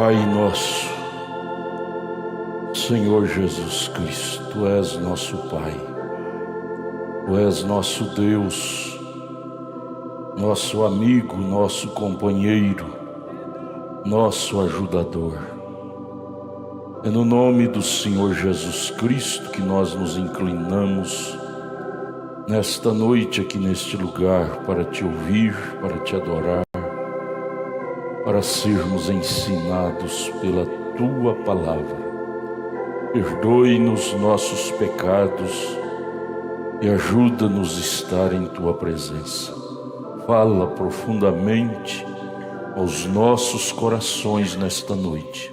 Pai nosso, Senhor Jesus Cristo, Tu és nosso Pai, Tu és nosso Deus, nosso amigo, nosso companheiro, nosso ajudador. É no nome do Senhor Jesus Cristo que nós nos inclinamos nesta noite aqui neste lugar para Te ouvir, para Te adorar, para sermos ensinados pela Tua Palavra. Perdoe-nos nossos pecados e ajuda-nos a estar em Tua presença. Fala profundamente aos nossos corações nesta noite.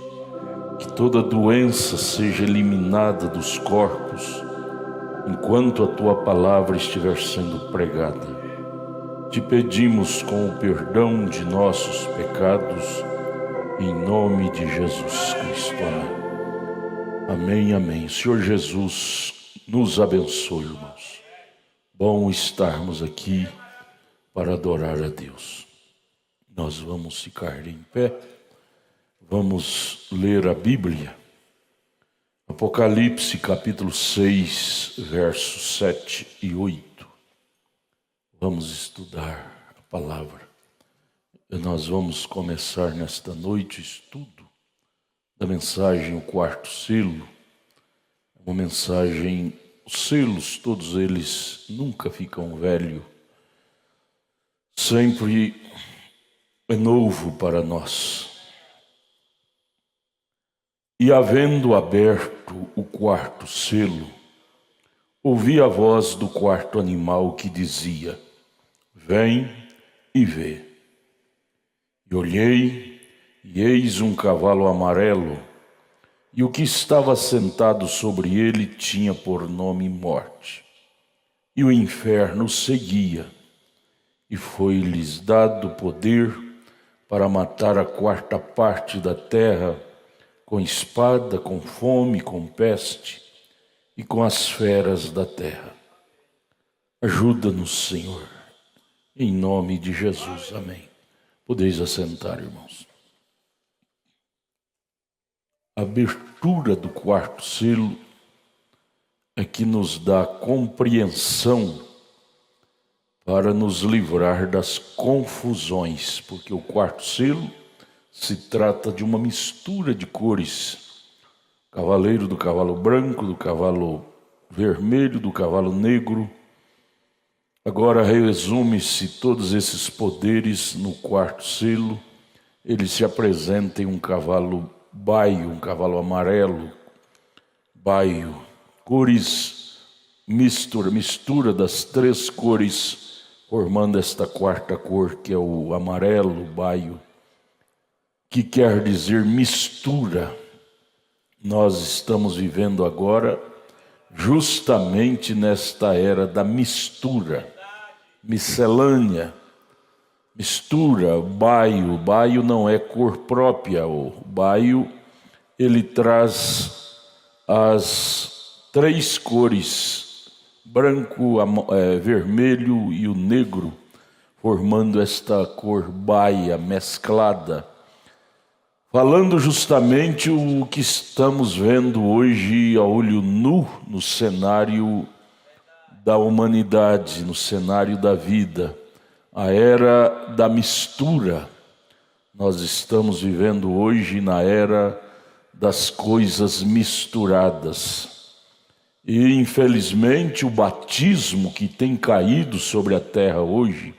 Que toda doença seja eliminada dos corpos enquanto a Tua Palavra estiver sendo pregada. Te pedimos com o perdão de nossos pecados, em nome de Jesus Cristo. Amém. Amém, amém. Senhor Jesus, nos abençoe, irmãos. Bom estarmos aqui para adorar a Deus. Nós vamos ficar em pé, vamos ler a Bíblia. Apocalipse capítulo 6, versos 7 e 8. Vamos estudar a palavra. Nós vamos começar nesta noite o estudo da mensagem O Quarto Selo. Uma mensagem, os selos, todos eles nunca ficam velhos. Sempre é novo para nós. E havendo aberto o quarto selo, ouvi a voz do quarto animal que dizia: Vem e vê. E olhei, e eis um cavalo amarelo, e o que estava sentado sobre ele tinha por nome Morte. E o inferno seguia, e foi-lhes dado poder para matar a quarta parte da terra, com espada, com fome, com peste e com as feras da terra. Ajuda-nos, Senhor, em nome de Jesus. Amém. Podeis assentar, irmãos. A abertura do quarto selo é que nos dá compreensão para nos livrar das confusões, porque o quarto selo se trata de uma mistura de cores. Cavaleiro do cavalo branco, do cavalo vermelho, do cavalo negro. Agora resume-se todos esses poderes no quarto selo. Ele se apresenta em um cavalo baio, um cavalo amarelo, baio. Cores, mistura das três cores, formando esta quarta cor que é o amarelo, baio, que quer dizer mistura. Nós estamos vivendo agora justamente nesta era da mistura, miscelânea, mistura. O baio não é cor própria. O baio, ele traz as três cores, branco, vermelho e o negro, formando esta cor baia, mesclada. Falando justamente o que estamos vendo hoje a olho nu no cenário da humanidade, no cenário da vida, a era da mistura. Nós estamos vivendo hoje na era das coisas misturadas. E infelizmente o batismo que tem caído sobre a terra hoje,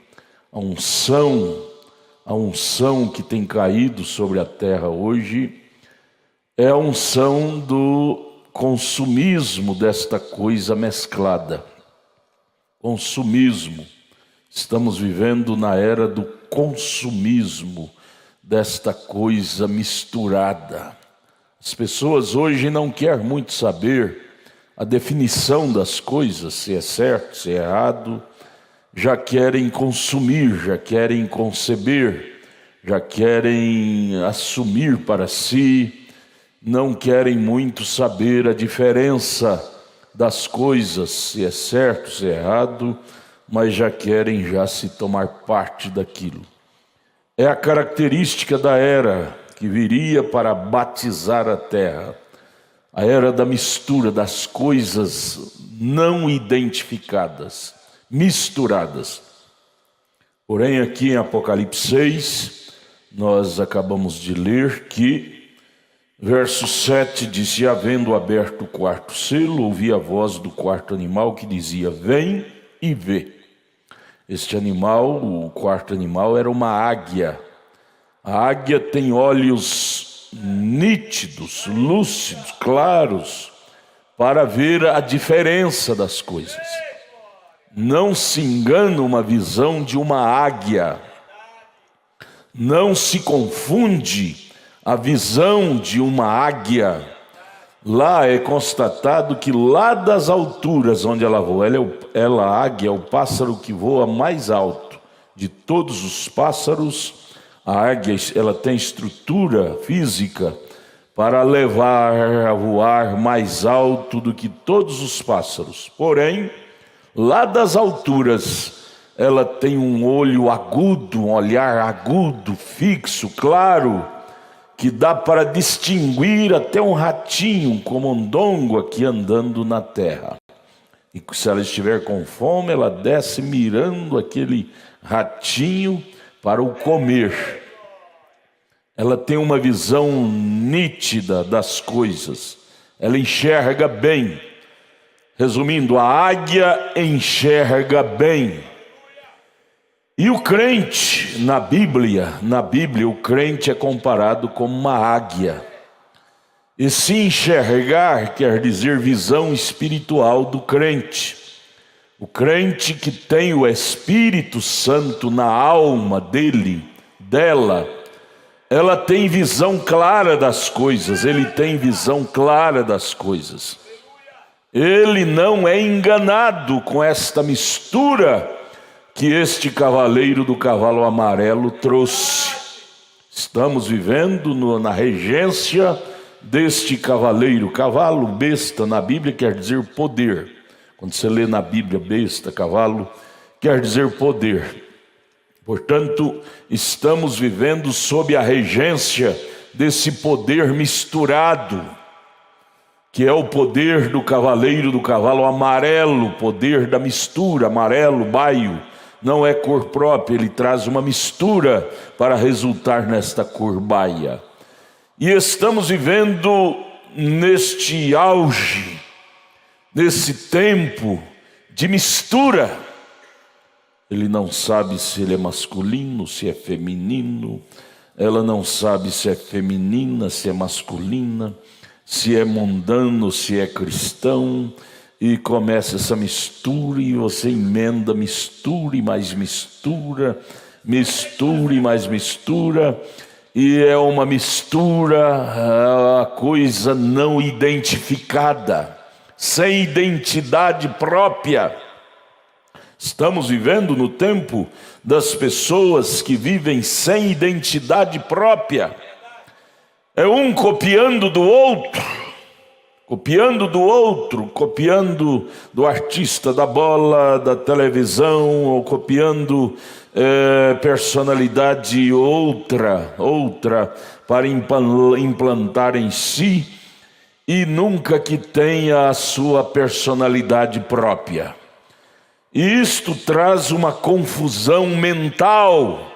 a unção que tem caído sobre a terra hoje é a unção do consumismo desta coisa mesclada. Consumismo. Estamos vivendo na era do consumismo desta coisa misturada. As pessoas hoje não querem muito saber a definição das coisas, se é certo, se é errado. Já querem consumir, já querem conceber, já querem assumir para si, não querem muito saber a diferença das coisas, se é certo, se é errado, mas já querem se tomar parte daquilo. É a característica da era que viria para batizar a terra. A era da mistura das coisas não identificadas, misturadas. Porém, aqui em Apocalipse 6, nós acabamos de ler que, verso 7 diz: e havendo aberto o quarto selo, ouvi a voz do quarto animal que dizia: vem e vê. Este animal, o quarto animal, era uma águia. A águia tem olhos nítidos, lúcidos, claros, para ver a diferença das coisas. Não se engana uma visão de uma águia. Não se confunde a visão de uma águia. Lá é constatado que lá das alturas onde ela voa, a águia é o pássaro que voa mais alto. De todos os pássaros, a águia ela tem estrutura física para levar a voar mais alto do que todos os pássaros. Porém, lá das alturas, ela tem um olho agudo, um olhar agudo, fixo, claro, que dá para distinguir até um ratinho, um camundongo aqui andando na terra. E se ela estiver com fome, ela desce mirando aquele ratinho para o comer. Ela tem uma visão nítida das coisas. Ela enxerga bem. Resumindo, a águia enxerga bem. E o crente, na Bíblia, o crente é comparado como uma águia. E se enxergar quer dizer visão espiritual do crente. O crente que tem o Espírito Santo na alma dela, ela tem visão clara das coisas, ele tem visão clara das coisas. Ele não é enganado com esta mistura que este cavaleiro do cavalo amarelo trouxe. Estamos vivendo na regência deste cavaleiro. Cavalo, besta, na Bíblia quer dizer poder. Quando você lê na Bíblia besta, cavalo, quer dizer poder. Portanto, estamos vivendo sob a regência desse poder misturado, que é o poder do cavaleiro do cavalo amarelo, poder da mistura, amarelo, baio. Não é cor própria, ele traz uma mistura para resultar nesta cor baia. E estamos vivendo neste auge, nesse tempo de mistura. Ele não sabe se ele é masculino, se é feminino. Ela não sabe se é feminina, se é masculina, se é mundano, se é cristão. E começa essa mistura e você emenda mistura e mais mistura, mistura e mais mistura. E é uma mistura, a coisa não identificada, sem identidade própria. Estamos vivendo no tempo das pessoas que vivem sem identidade própria. É um copiando do outro, copiando do artista da bola, da televisão, ou copiando personalidade outra para implantar em si, e nunca que tenha a sua personalidade própria. E isto traz uma confusão mental.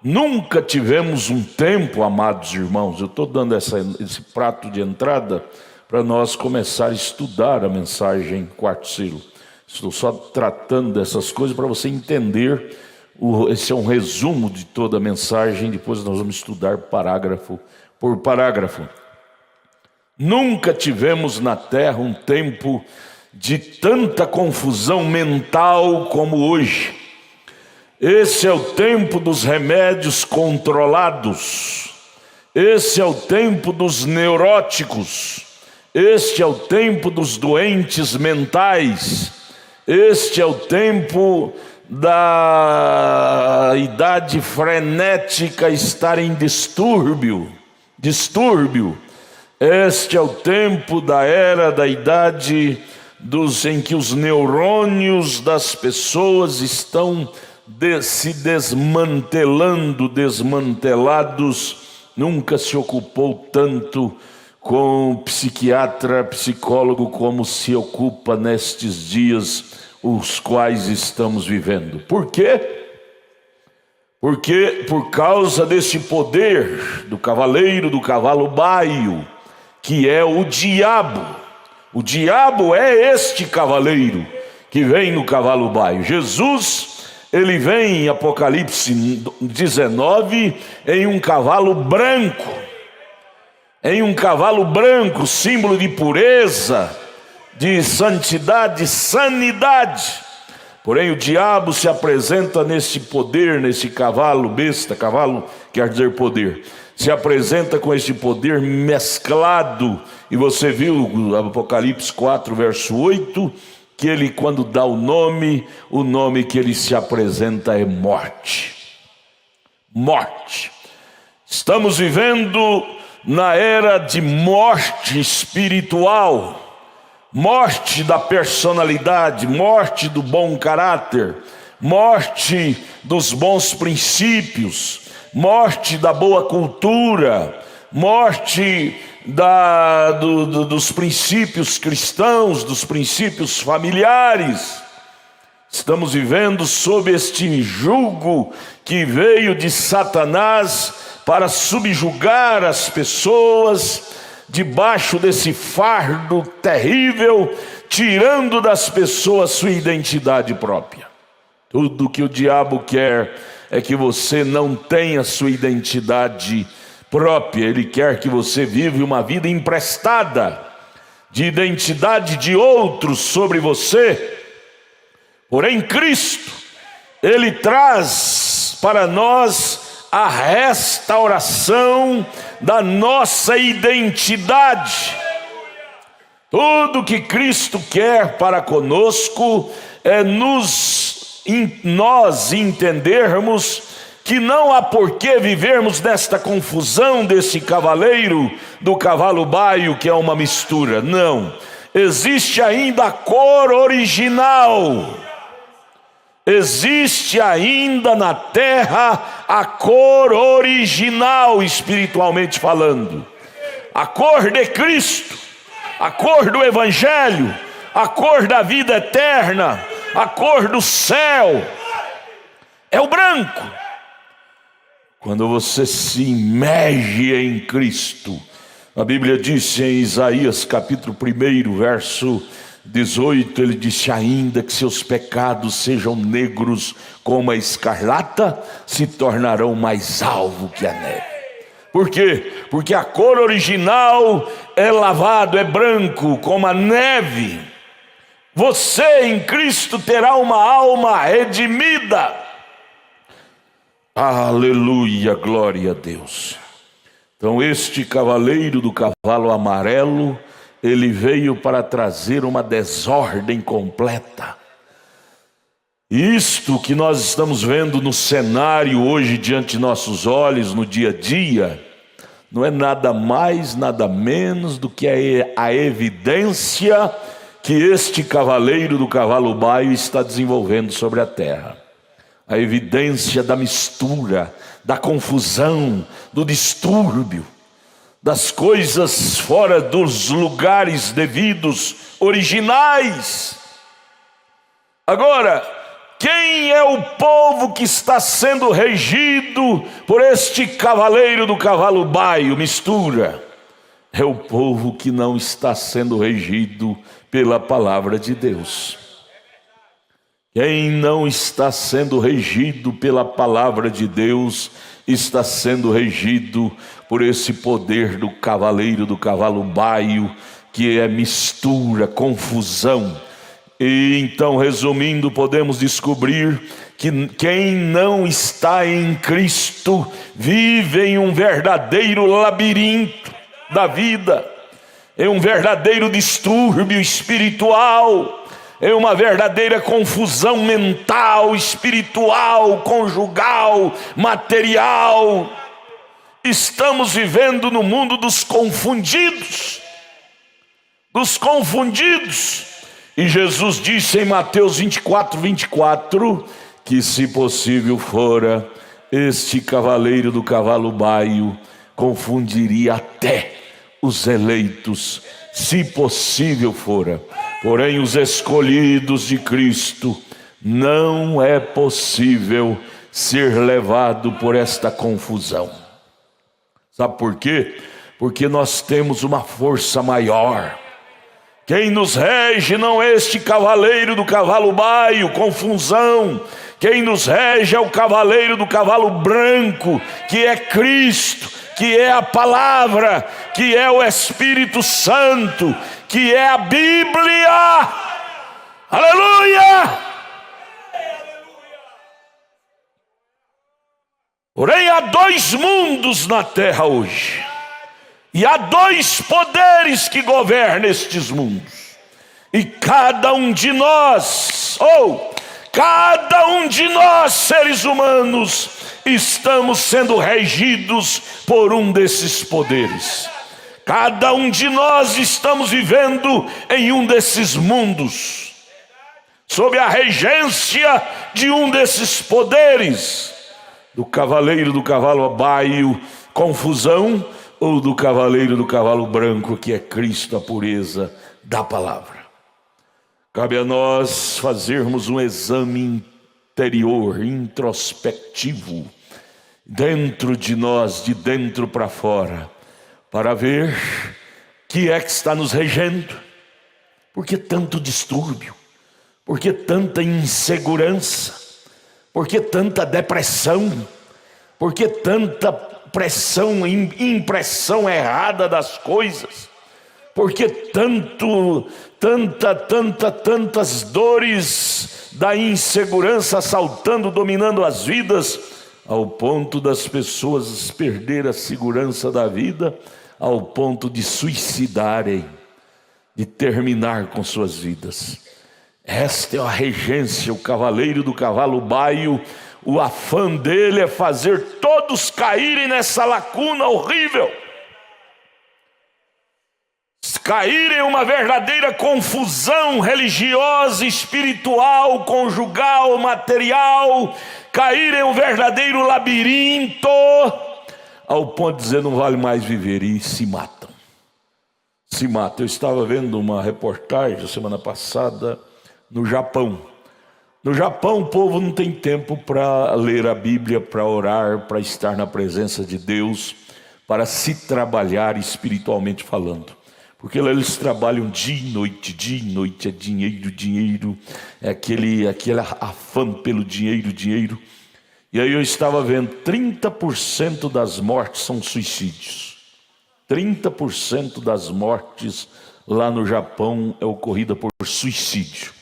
Nunca tivemos um tempo, amados irmãos, eu estou dando esse prato de entrada para nós começar a estudar a mensagem quarto selo. Estou só tratando dessas coisas para você entender. Esse é um resumo de toda a mensagem, depois nós vamos estudar parágrafo por parágrafo. Nunca tivemos na terra um tempo de tanta confusão mental como hoje. Esse é o tempo dos remédios controlados. Esse é o tempo dos neuróticos. Este é o tempo dos doentes mentais. Este é o tempo da idade frenética estar em distúrbio. Este é o tempo da era da idade em que os neurônios das pessoas estão se desmantelados nunca se ocupou tanto com psiquiatra, psicólogo, como se ocupa nestes dias os quais estamos vivendo. Por quê? Porque por causa desse poder do cavaleiro do cavalo baio, que é o diabo. O diabo é este cavaleiro que vem no cavalo baio. Jesus, ele vem em Apocalipse 19 em um cavalo branco. Em um cavalo branco, símbolo de pureza, de santidade, sanidade. Porém o diabo se apresenta nesse poder, nesse cavalo besta, cavalo quer dizer poder, se apresenta com esse poder mesclado, e você viu Apocalipse 4 verso 8, que ele quando dá o nome que ele se apresenta é morte. Morte. Estamos vivendo na era de morte espiritual, morte da personalidade, morte do bom caráter, morte dos bons princípios, morte da boa cultura, morte dos princípios cristãos, dos princípios familiares. Estamos vivendo sob este jugo que veio de Satanás para subjugar as pessoas, debaixo desse fardo terrível, tirando das pessoas sua identidade própria. Tudo que o diabo quer é que você não tenha sua identidade própria. Ele quer que você viva uma vida emprestada, de identidade de outros sobre você. Porém Cristo, ele traz para nós a restauração da nossa identidade. Tudo que Cristo quer para conosco é nós entendermos que não há por que vivermos nesta confusão desse cavaleiro do cavalo baio, que é uma mistura. Não, existe ainda a cor original. Existe ainda na terra a cor original, espiritualmente falando. A cor de Cristo, a cor do Evangelho, a cor da vida eterna, a cor do céu. É o branco. Quando você se imerge em Cristo, a Bíblia diz em Isaías capítulo 1, verso 18, ele disse: ainda que seus pecados sejam negros como a escarlata, se tornarão mais alvo que a neve. Por quê? Porque a cor original é lavado, é branco como a neve. Você em Cristo terá uma alma redimida. Aleluia, glória a Deus. Então este cavaleiro do cavalo amarelo, ele veio para trazer uma desordem completa. Isto que nós estamos vendo no cenário hoje diante de nossos olhos, no dia a dia, não é nada mais, nada menos do que a evidência que este cavaleiro do cavalo baio está desenvolvendo sobre a terra. A evidência da mistura, da confusão, do distúrbio, das coisas fora dos lugares devidos, originais. Agora, quem é o povo que está sendo regido por este cavaleiro do cavalo baio, mistura? É o povo que não está sendo regido pela palavra de Deus. Quem não está sendo regido pela palavra de Deus, está sendo regido por esse poder do cavaleiro do cavalo baio, que é mistura, confusão. E então, resumindo, podemos descobrir que quem não está em Cristo vive em um verdadeiro labirinto da vida, em um verdadeiro distúrbio espiritual, em uma verdadeira confusão mental, espiritual, conjugal, material. Estamos vivendo no mundo dos confundidos. E Jesus disse em Mateus 24, que se possível fora, este cavaleiro do cavalo baio confundiria até os eleitos, se possível fora. Porém, os escolhidos de Cristo, não é possível ser levado por esta confusão. Sabe por quê? Porque nós temos uma força maior. Quem nos rege não é este cavaleiro do cavalo baio, confusão. Quem nos rege é o cavaleiro do cavalo branco, que é Cristo, que é a palavra, que é o Espírito Santo, que é a Bíblia. Aleluia! Porém, há dois mundos na terra hoje. E há dois poderes que governam estes mundos. E cada um de nós, cada um de nós, seres humanos, estamos sendo regidos por um desses poderes. Cada um de nós estamos vivendo em um desses mundos, sob a regência de um desses poderes, do cavaleiro do cavalo baio, confusão, ou do cavaleiro do cavalo branco, que é Cristo, a pureza da palavra. Cabe a nós fazermos um exame interior, introspectivo, dentro de nós, de dentro para fora, para ver que é que está nos regendo. Por que tanto distúrbio? Por que tanta insegurança? Por que tanta depressão? Por que tanta pressão, impressão errada das coisas? Por que tantas dores da insegurança assaltando, dominando as vidas, ao ponto das pessoas perder a segurança da vida, ao ponto de suicidarem, de terminar com suas vidas? Esta é a regência, o cavaleiro do cavalo baio. O afã dele é fazer todos caírem nessa lacuna horrível, caírem em uma verdadeira confusão religiosa, espiritual, conjugal, material, caírem em um verdadeiro labirinto, ao ponto de dizer não vale mais viver, e se matam. Se matam. Eu estava vendo uma reportagem semana passada no Japão. No Japão, o povo não tem tempo para ler a Bíblia, para orar, para estar na presença de Deus, para se trabalhar espiritualmente falando. Porque lá eles trabalham dia e noite, é dinheiro, é aquele afã pelo dinheiro. E aí eu estava vendo, 30% das mortes são suicídios. 30% das mortes lá no Japão é ocorrida por suicídio.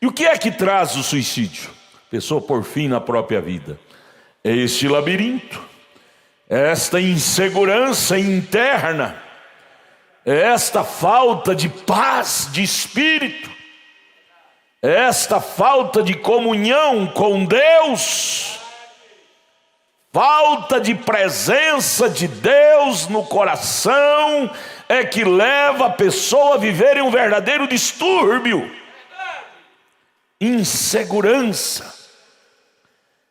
E o que é que traz o suicídio? A pessoa por fim na própria vida. É este labirinto, é esta insegurança interna, é esta falta de paz de espírito, é esta falta de comunhão com Deus, falta de presença de Deus no coração, é que leva a pessoa a viver em um verdadeiro distúrbio, insegurança.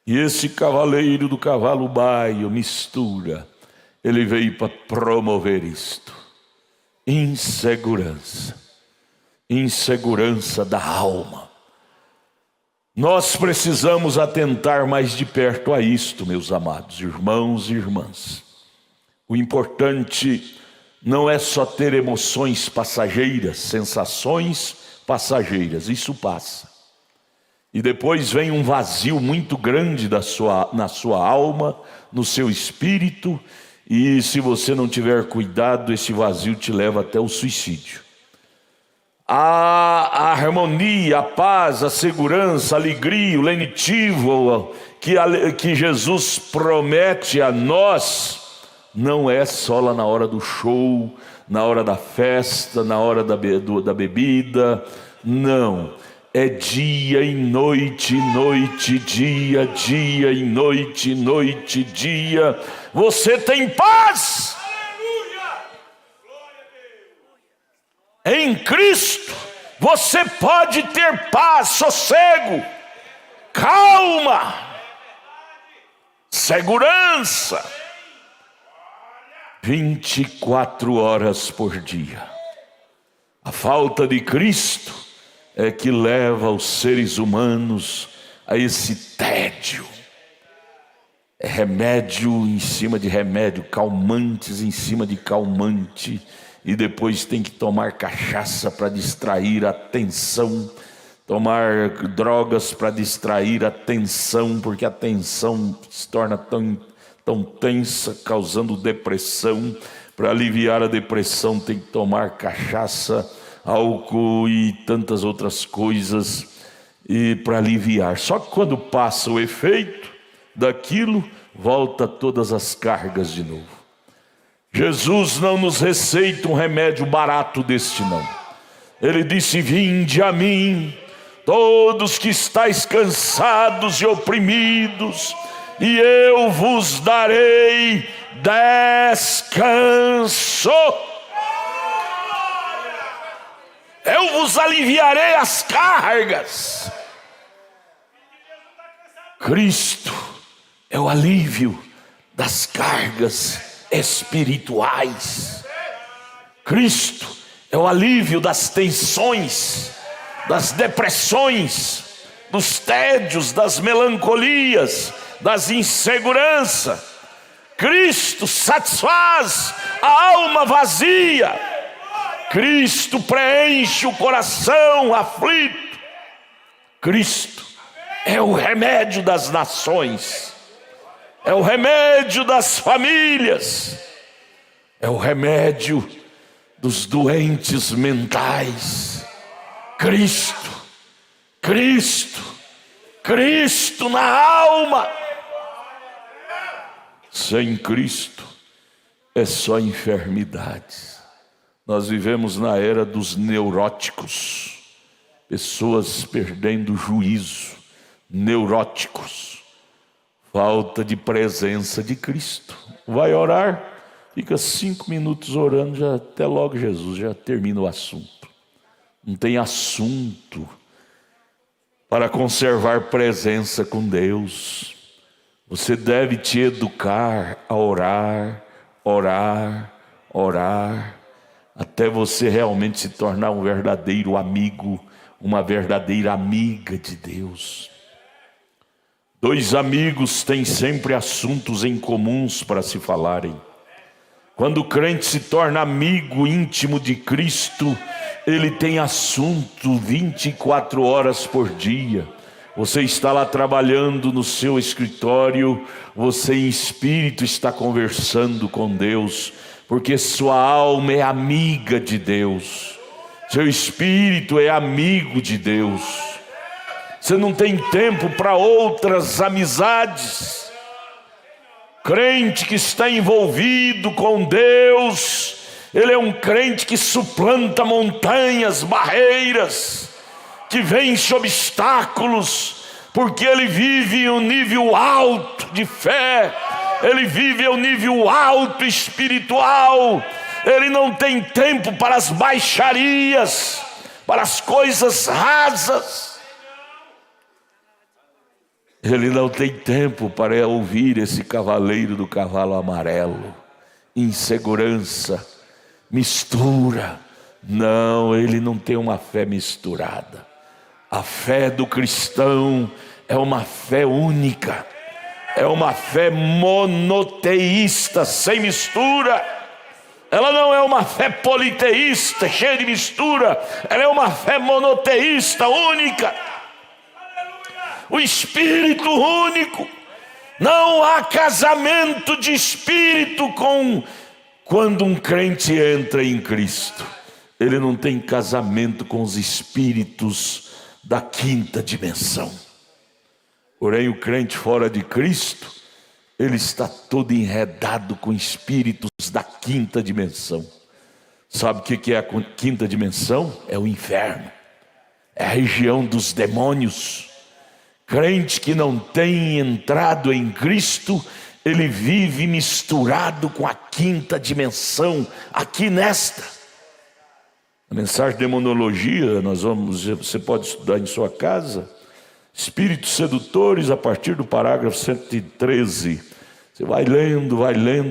E esse cavaleiro do cavalo baio mistura, ele veio para promover isto. Insegurança da alma. Nós precisamos atentar mais de perto a isto, meus amados irmãos e irmãs. O importante não é só ter emoções passageiras, sensações passageiras, isso passa. E depois vem um vazio muito grande na sua alma, no seu espírito, e se você não tiver cuidado, esse vazio te leva até o suicídio. A harmonia, a paz, a segurança, a alegria, o lenitivo que Jesus promete a nós, não é só lá na hora do show, na hora da festa, na hora da bebida, não. É dia e noite, dia, dia e noite, dia. Você tem paz. Em Cristo, você pode ter paz, sossego, calma, segurança. 24 horas por dia. A falta de Cristo é que leva os seres humanos a esse tédio. É remédio em cima de remédio, calmantes em cima de calmante, e depois tem que tomar cachaça para distrair a atenção, tomar drogas para distrair a atenção, porque a atenção se torna tão tensa, causando depressão. Para aliviar a depressão tem que tomar cachaça, álcool e tantas outras coisas, e para aliviar. Só que quando passa o efeito daquilo, volta todas as cargas de novo. Jesus não nos receita um remédio barato deste não. Ele disse: vinde a mim, todos que estáis cansados e oprimidos, e eu vos darei descanso. Eu vos aliviarei as cargas. Cristo é o alívio das cargas espirituais. Cristo é o alívio das tensões, das depressões, dos tédios, das melancolias, das inseguranças. Cristo satisfaz a alma vazia. Cristo preenche o coração aflito. Cristo é o remédio das nações, é o remédio das famílias, é o remédio dos doentes mentais. Cristo, Cristo, Cristo na alma. Sem Cristo é só enfermidades. Nós vivemos na era dos neuróticos, pessoas perdendo o juízo, neuróticos, falta de presença de Cristo. Vai orar, fica 5 minutos orando, já até logo Jesus, já termina o assunto. Não tem assunto para conservar presença com Deus. Você deve te educar a orar, orar, orar, até você realmente se tornar um verdadeiro amigo, uma verdadeira amiga de Deus. 2 amigos têm sempre assuntos em comuns para se falarem. Quando o crente se torna amigo íntimo de Cristo, ele tem assunto 24 horas por dia. Você está lá trabalhando no seu escritório, você em espírito está conversando com Deus, porque sua alma é amiga de Deus, seu espírito é amigo de Deus. Você não tem tempo para outras amizades. Crente que está envolvido com Deus, ele é um crente que suplanta montanhas, barreiras, que vence obstáculos, porque ele vive um nível alto de fé, ele vive um nível alto espiritual. Ele não tem tempo para as baixarias, para as coisas rasas. Ele não tem tempo para ouvir esse cavaleiro do cavalo amarelo, insegurança, mistura. Não, ele não tem uma fé misturada. A fé do cristão é uma fé única, é uma fé monoteísta, sem mistura. Ela não é uma fé politeísta, cheia de mistura. Ela é uma fé monoteísta, única. O Espírito único. Não há casamento de espírito quando um crente entra em Cristo. Ele não tem casamento com os espíritos da 5ª dimensão. Porém, o crente fora de Cristo, ele está todo enredado com espíritos da 5ª dimensão. Sabe o que é a 5ª dimensão? É o inferno, é a região dos demônios. Crente que não tem entrado em Cristo, ele vive misturado com a 5ª dimensão, aqui nesta. A mensagem de demonologia, você pode estudar em sua casa. Espíritos sedutores, a partir do parágrafo 113. Você vai lendo,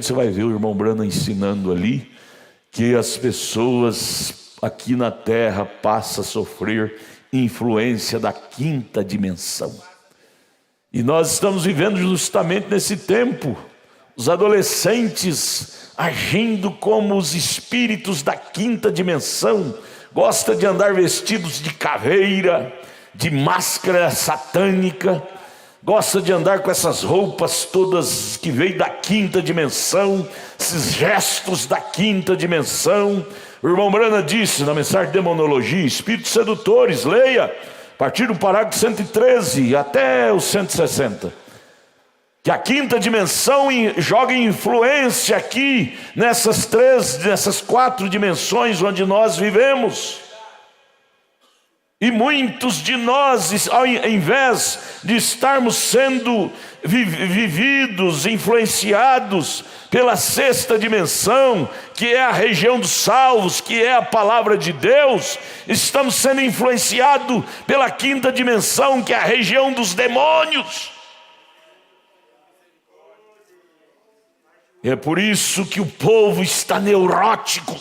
você vai ver o irmão Branham ensinando ali que as pessoas aqui na terra passam a sofrer influência da quinta dimensão. E nós estamos vivendo justamente nesse tempo, os adolescentes agindo como os espíritos da quinta dimensão, gosta de andar vestidos de caveira, de máscara satânica, gosta de andar com essas roupas todas que veio da quinta dimensão, esses gestos da quinta dimensão. O irmão Branham disse na mensagem de demonologia, espíritos sedutores, leia, a partir do parágrafo 113 até o 160, que a quinta dimensão joga influência aqui nessas 4 dimensões onde nós vivemos. E muitos de nós, ao invés de estarmos sendo vividos, influenciados pela 6ª dimensão, que é a região dos salvos, que é a palavra de Deus, estamos sendo influenciados pela 5ª dimensão, que é a região dos demônios. É por isso que o povo está neurótico,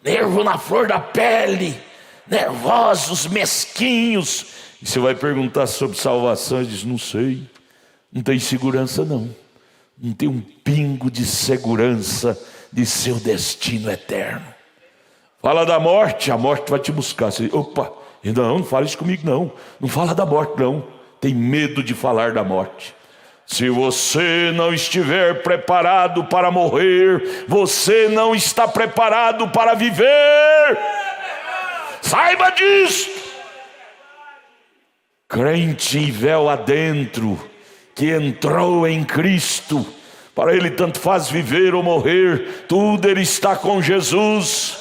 nervo na flor da pele, nervosos, mesquinhos. E você vai perguntar sobre salvação, e diz, não sei, não tem segurança não tem um pingo de segurança de seu destino eterno. Fala da morte, a morte vai te buscar. Você, opa, não fala isso comigo não fala da morte não, tem medo de falar da morte. Se você não estiver preparado para morrer, você não está preparado para viver. Saiba disso. Crente em véu adentro, que entrou em Cristo, para ele tanto faz viver ou morrer, tudo ele está com Jesus.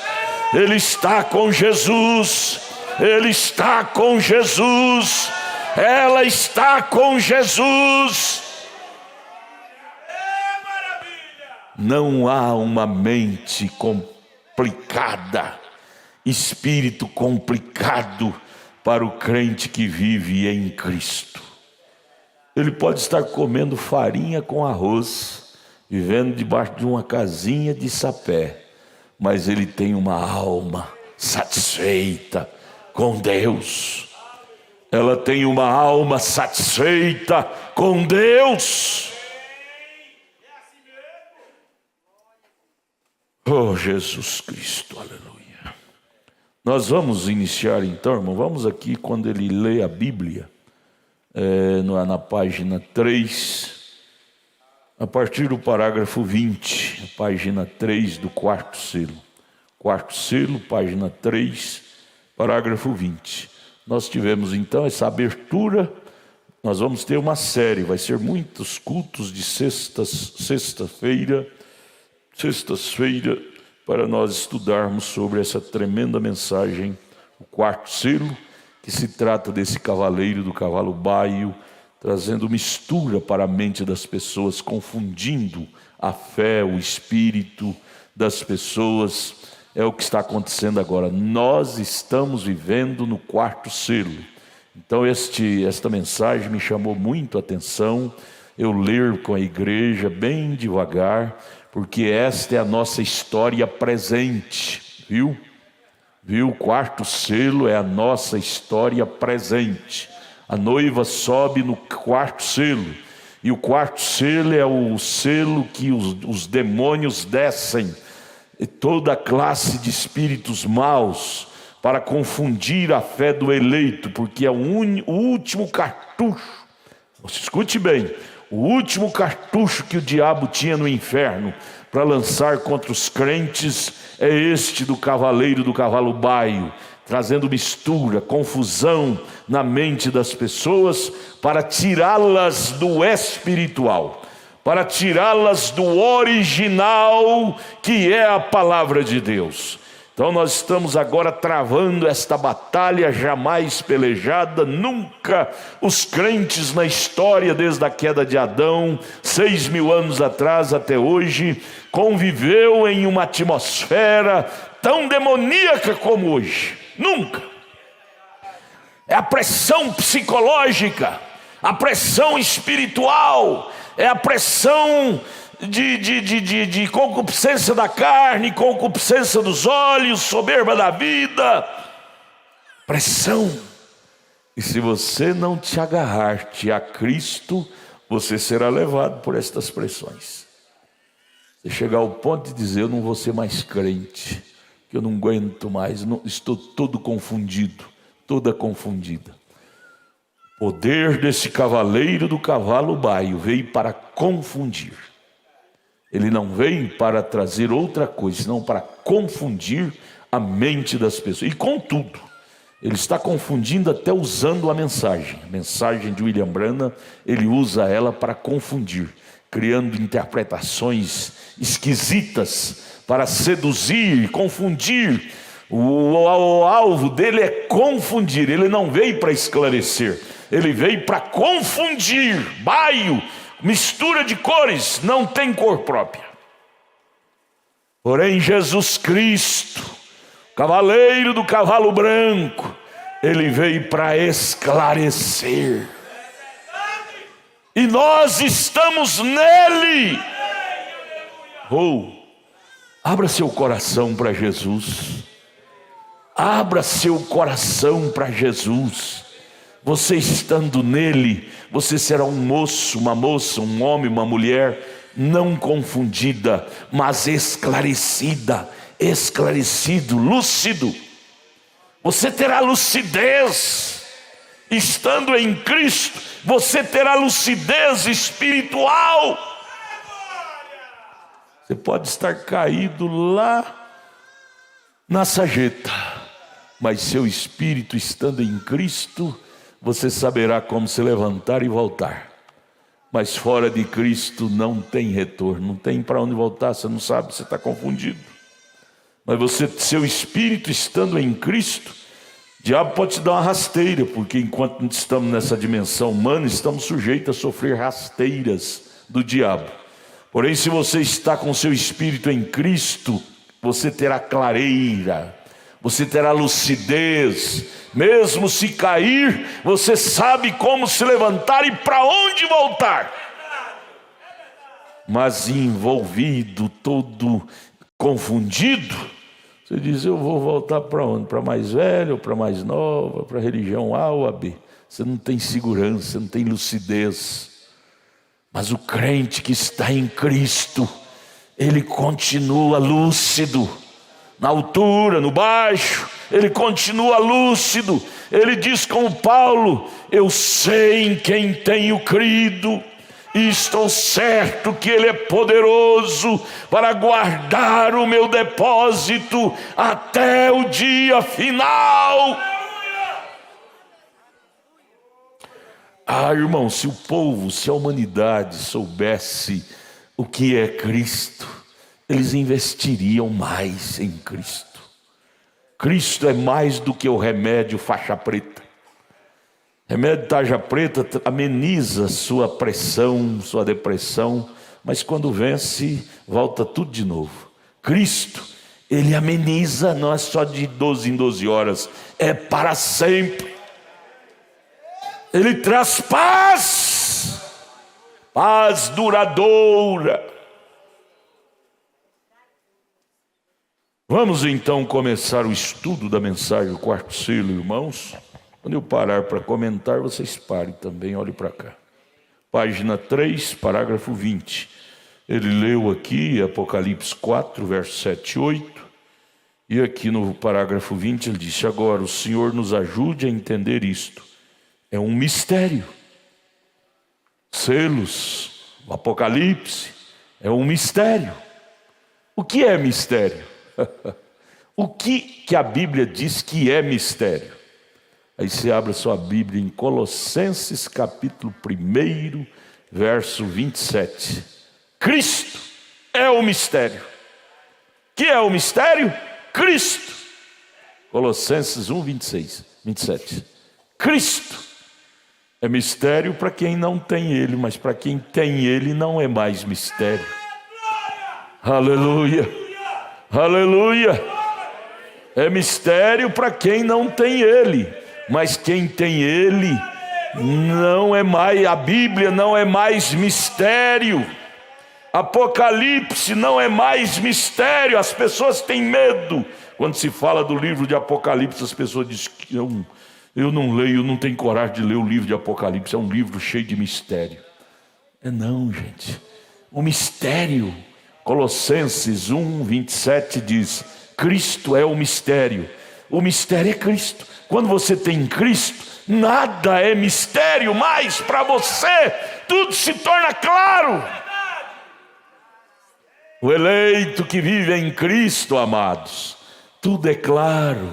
Ele está com Jesus. Ele está com Jesus. Ela está com Jesus. Não há uma mente complicada, espírito complicado para o crente que vive em Cristo. Ele pode estar comendo farinha com arroz, vivendo debaixo de uma casinha de sapé, mas ele tem uma alma satisfeita com Deus. Ela tem uma alma satisfeita com Deus. Oh, Jesus Cristo, aleluia. Nós vamos iniciar então, irmão, vamos aqui quando ele lê a Bíblia, na página 3, a partir do parágrafo 20, a página 3 do 4º selo. 4º selo, página 3, parágrafo 20. Nós tivemos então essa abertura, nós vamos ter uma série, vai ser muitos cultos de sextas-feira, para nós estudarmos sobre essa tremenda mensagem, o 4º selo, que se trata desse cavaleiro do cavalo baio, trazendo mistura para a mente das pessoas, confundindo a fé, o espírito das pessoas. É o que está acontecendo agora. Nós estamos vivendo no 4º selo. Então esta mensagem me chamou muito a atenção, eu ler com a igreja bem devagar, porque esta é a nossa história presente, viu? O 4º selo é a nossa história presente. A noiva sobe no 4º selo, e o 4º selo é o selo que os demônios descem, e toda classe de espíritos maus, para confundir a fé do eleito, porque é o último cartucho, escute bem, o último cartucho que o diabo tinha no inferno para lançar contra os crentes é este do cavaleiro do cavalo baio, trazendo mistura, confusão na mente das pessoas para tirá-las do espiritual, para tirá-las do original que é a palavra de Deus. Então nós estamos agora travando esta batalha jamais pelejada. Nunca os crentes na história, desde a queda de Adão, 6.000 anos atrás até hoje, conviveu em uma atmosfera tão demoníaca como hoje. Nunca. É a pressão psicológica, a pressão espiritual, é a pressão de concupiscência da carne, concupiscência dos olhos, soberba da vida, pressão. E se você não te agarrar-te a Cristo, você será levado por estas pressões. Você chegar ao ponto de dizer: eu não vou ser mais crente, que eu não aguento mais, estou todo confundido, toda confundida. O poder desse cavaleiro do cavalo baio veio para confundir. Ele não veio para trazer outra coisa, senão para confundir a mente das pessoas. E contudo, ele está confundindo até usando a mensagem de William Branham. Ele usa ela para confundir, criando interpretações esquisitas para seduzir, confundir. O alvo dele é confundir. Ele não veio para esclarecer, ele veio para confundir. Baio, mistura de cores, não tem cor própria. Porém, Jesus Cristo, cavaleiro do cavalo branco, ele veio para esclarecer. E nós estamos nele. Abra seu coração para Jesus. Abra seu coração para Jesus. Você estando nele, você será um moço, uma moça, um homem, uma mulher, não confundida, mas esclarecida, esclarecido, lúcido. Você terá lucidez. Estando em Cristo, você terá lucidez espiritual. Você pode estar caído lá na sarjeta, mas seu espírito estando em Cristo, você saberá como se levantar e voltar. Mas fora de Cristo não tem retorno, não tem para onde voltar. Você não sabe, você está confundido. Mas você, seu espírito estando em Cristo, o diabo pode te dar uma rasteira, porque enquanto estamos nessa dimensão humana, estamos sujeitos a sofrer rasteiras do diabo. Porém, se você está com seu espírito em Cristo, você terá clareira, você terá lucidez. Mesmo se cair, você sabe como se levantar e para onde voltar. Mas envolvido, todo confundido, você diz: eu vou voltar para onde? Para mais velho, para mais nova, para a religião A ou a B. Você não tem segurança, não tem lucidez. Mas o crente que está em Cristo, ele continua lúcido. Na altura, no baixo, ele continua lúcido. Ele diz como Paulo: eu sei em quem tenho crido, e estou certo que Ele é poderoso para guardar o meu depósito até o dia final. Irmão, se o povo, se a humanidade soubesse o que é Cristo, eles investiriam mais em Cristo. Cristo é mais do que o remédio faixa preta. Remédio tarja preta ameniza sua pressão, sua depressão, mas quando vence, volta tudo de novo. Cristo, Ele ameniza, não é só de 12 em 12 horas, é para sempre. Ele traz paz, paz duradoura. Vamos então começar o estudo da mensagem do quarto selo, irmãos. Quando eu parar para comentar, vocês parem também, olhem para cá. Página 3, parágrafo 20. Ele leu aqui Apocalipse 4, versos 7 e 8. E aqui no parágrafo 20 ele disse: agora o Senhor nos ajude a entender isto. É um mistério. Selos, o Apocalipse, é um mistério. O que é mistério? O que a Bíblia diz que é mistério? Aí você abre a sua Bíblia em Colossenses capítulo 1, verso 27. Cristo é o mistério. Que é o mistério? Cristo. Colossenses 1, 27. Cristo é mistério para quem não tem Ele, mas para quem tem Ele não é mais mistério. Aleluia, aleluia. É mistério para quem não tem Ele, mas quem tem Ele Não é mais, a Bíblia não é mais mistério. Apocalipse não é mais mistério. As pessoas têm medo. Quando se fala do livro de Apocalipse, as pessoas dizem que eu não leio, eu não tenho coragem de ler o livro de Apocalipse. É um livro cheio de mistério. Não, gente. O mistério, Colossenses 1:27 diz: Cristo é o mistério. O mistério é Cristo. Quando você tem Cristo, nada é mistério mais para você. Tudo se torna claro. O eleito que vive em Cristo, amados, tudo é claro.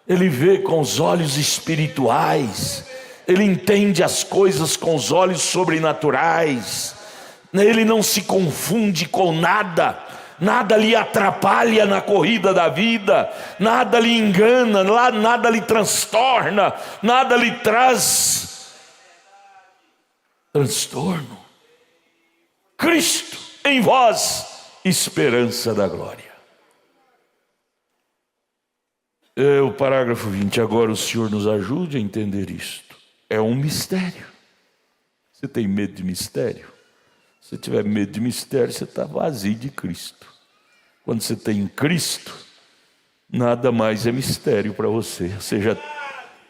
Ele vê com os olhos espirituais. Ele entende as coisas com os olhos sobrenaturais. Ele não se confunde com nada. Nada lhe atrapalha na corrida da vida. Nada lhe engana, nada lhe transtorna. Nada lhe traz transtorno. Cristo em vós, esperança da glória. O parágrafo 20. Agora o Senhor nos ajude a entender isto. É um mistério. Você tem medo de mistério? Se tiver medo de mistério, você está vazio de Cristo. Quando você tem Cristo, nada mais é mistério para você. Ou seja,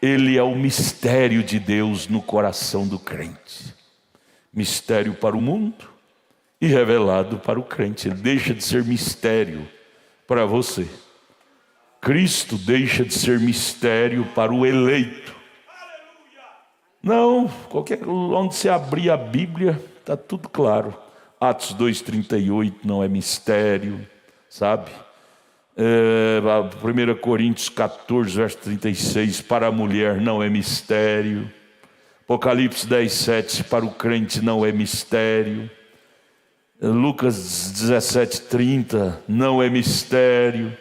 Ele é o mistério de Deus no coração do crente. Mistério para o mundo e revelado para o crente. Ele deixa de ser mistério para você. Cristo deixa de ser mistério para o eleito. Não, onde você abrir a Bíblia, está tudo claro. Atos 2:38 não é mistério, sabe? 1 Coríntios 14, verso 36, para a mulher não é mistério. Apocalipse 10:7, para o crente não é mistério. Lucas 17:30, não é mistério.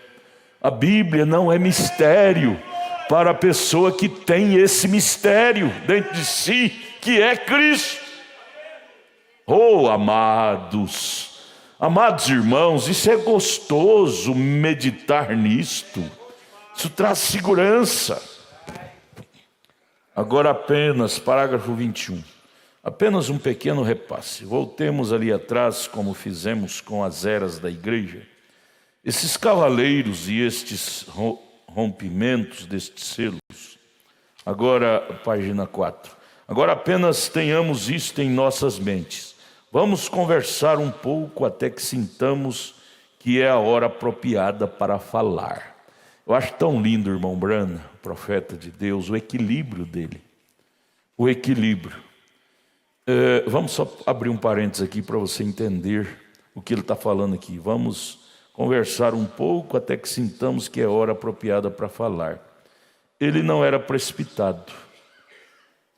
A Bíblia não é mistério para a pessoa que tem esse mistério dentro de si, que é Cristo. Oh, amados irmãos, isso é gostoso meditar nisto. Isso traz segurança. Agora apenas, parágrafo 21. Apenas um pequeno repasse. Voltemos ali atrás, como fizemos com as eras da igreja. Esses cavaleiros e estes rompimentos destes selos. Agora, página 4. Agora apenas tenhamos isto em nossas mentes. Vamos conversar um pouco até que sintamos que é a hora apropriada para falar. Eu acho tão lindo, irmão Brana, profeta de Deus, o equilíbrio dele. O equilíbrio. Vamos só abrir um parênteses aqui para você entender o que ele está falando aqui. Vamos conversar um pouco até que sintamos que é hora apropriada para falar. Ele não era precipitado.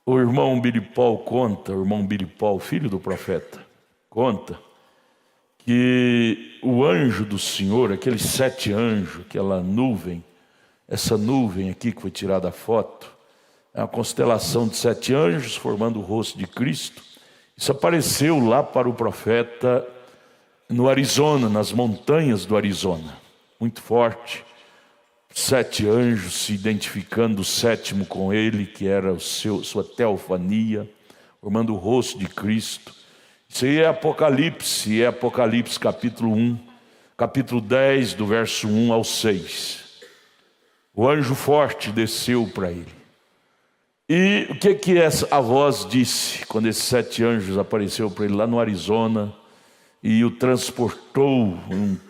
O irmão Billy Paul conta, o irmão Billy Paul, filho do profeta, conta que o anjo do Senhor, aqueles 7 anjos, aquela nuvem, essa nuvem aqui que foi tirada a foto, é uma constelação de 7 anjos formando o rosto de Cristo. Isso apareceu lá para o profeta no Arizona, nas montanhas do Arizona, muito forte. 7 anjos se identificando, o 7º com ele, que era sua teofania, formando o rosto de Cristo. Isso aí é Apocalipse capítulo 1, capítulo 10, do verso 1 ao 6. O anjo forte desceu para ele. E o que a voz disse quando esses 7 anjos apareceu para ele lá no Arizona e o transportou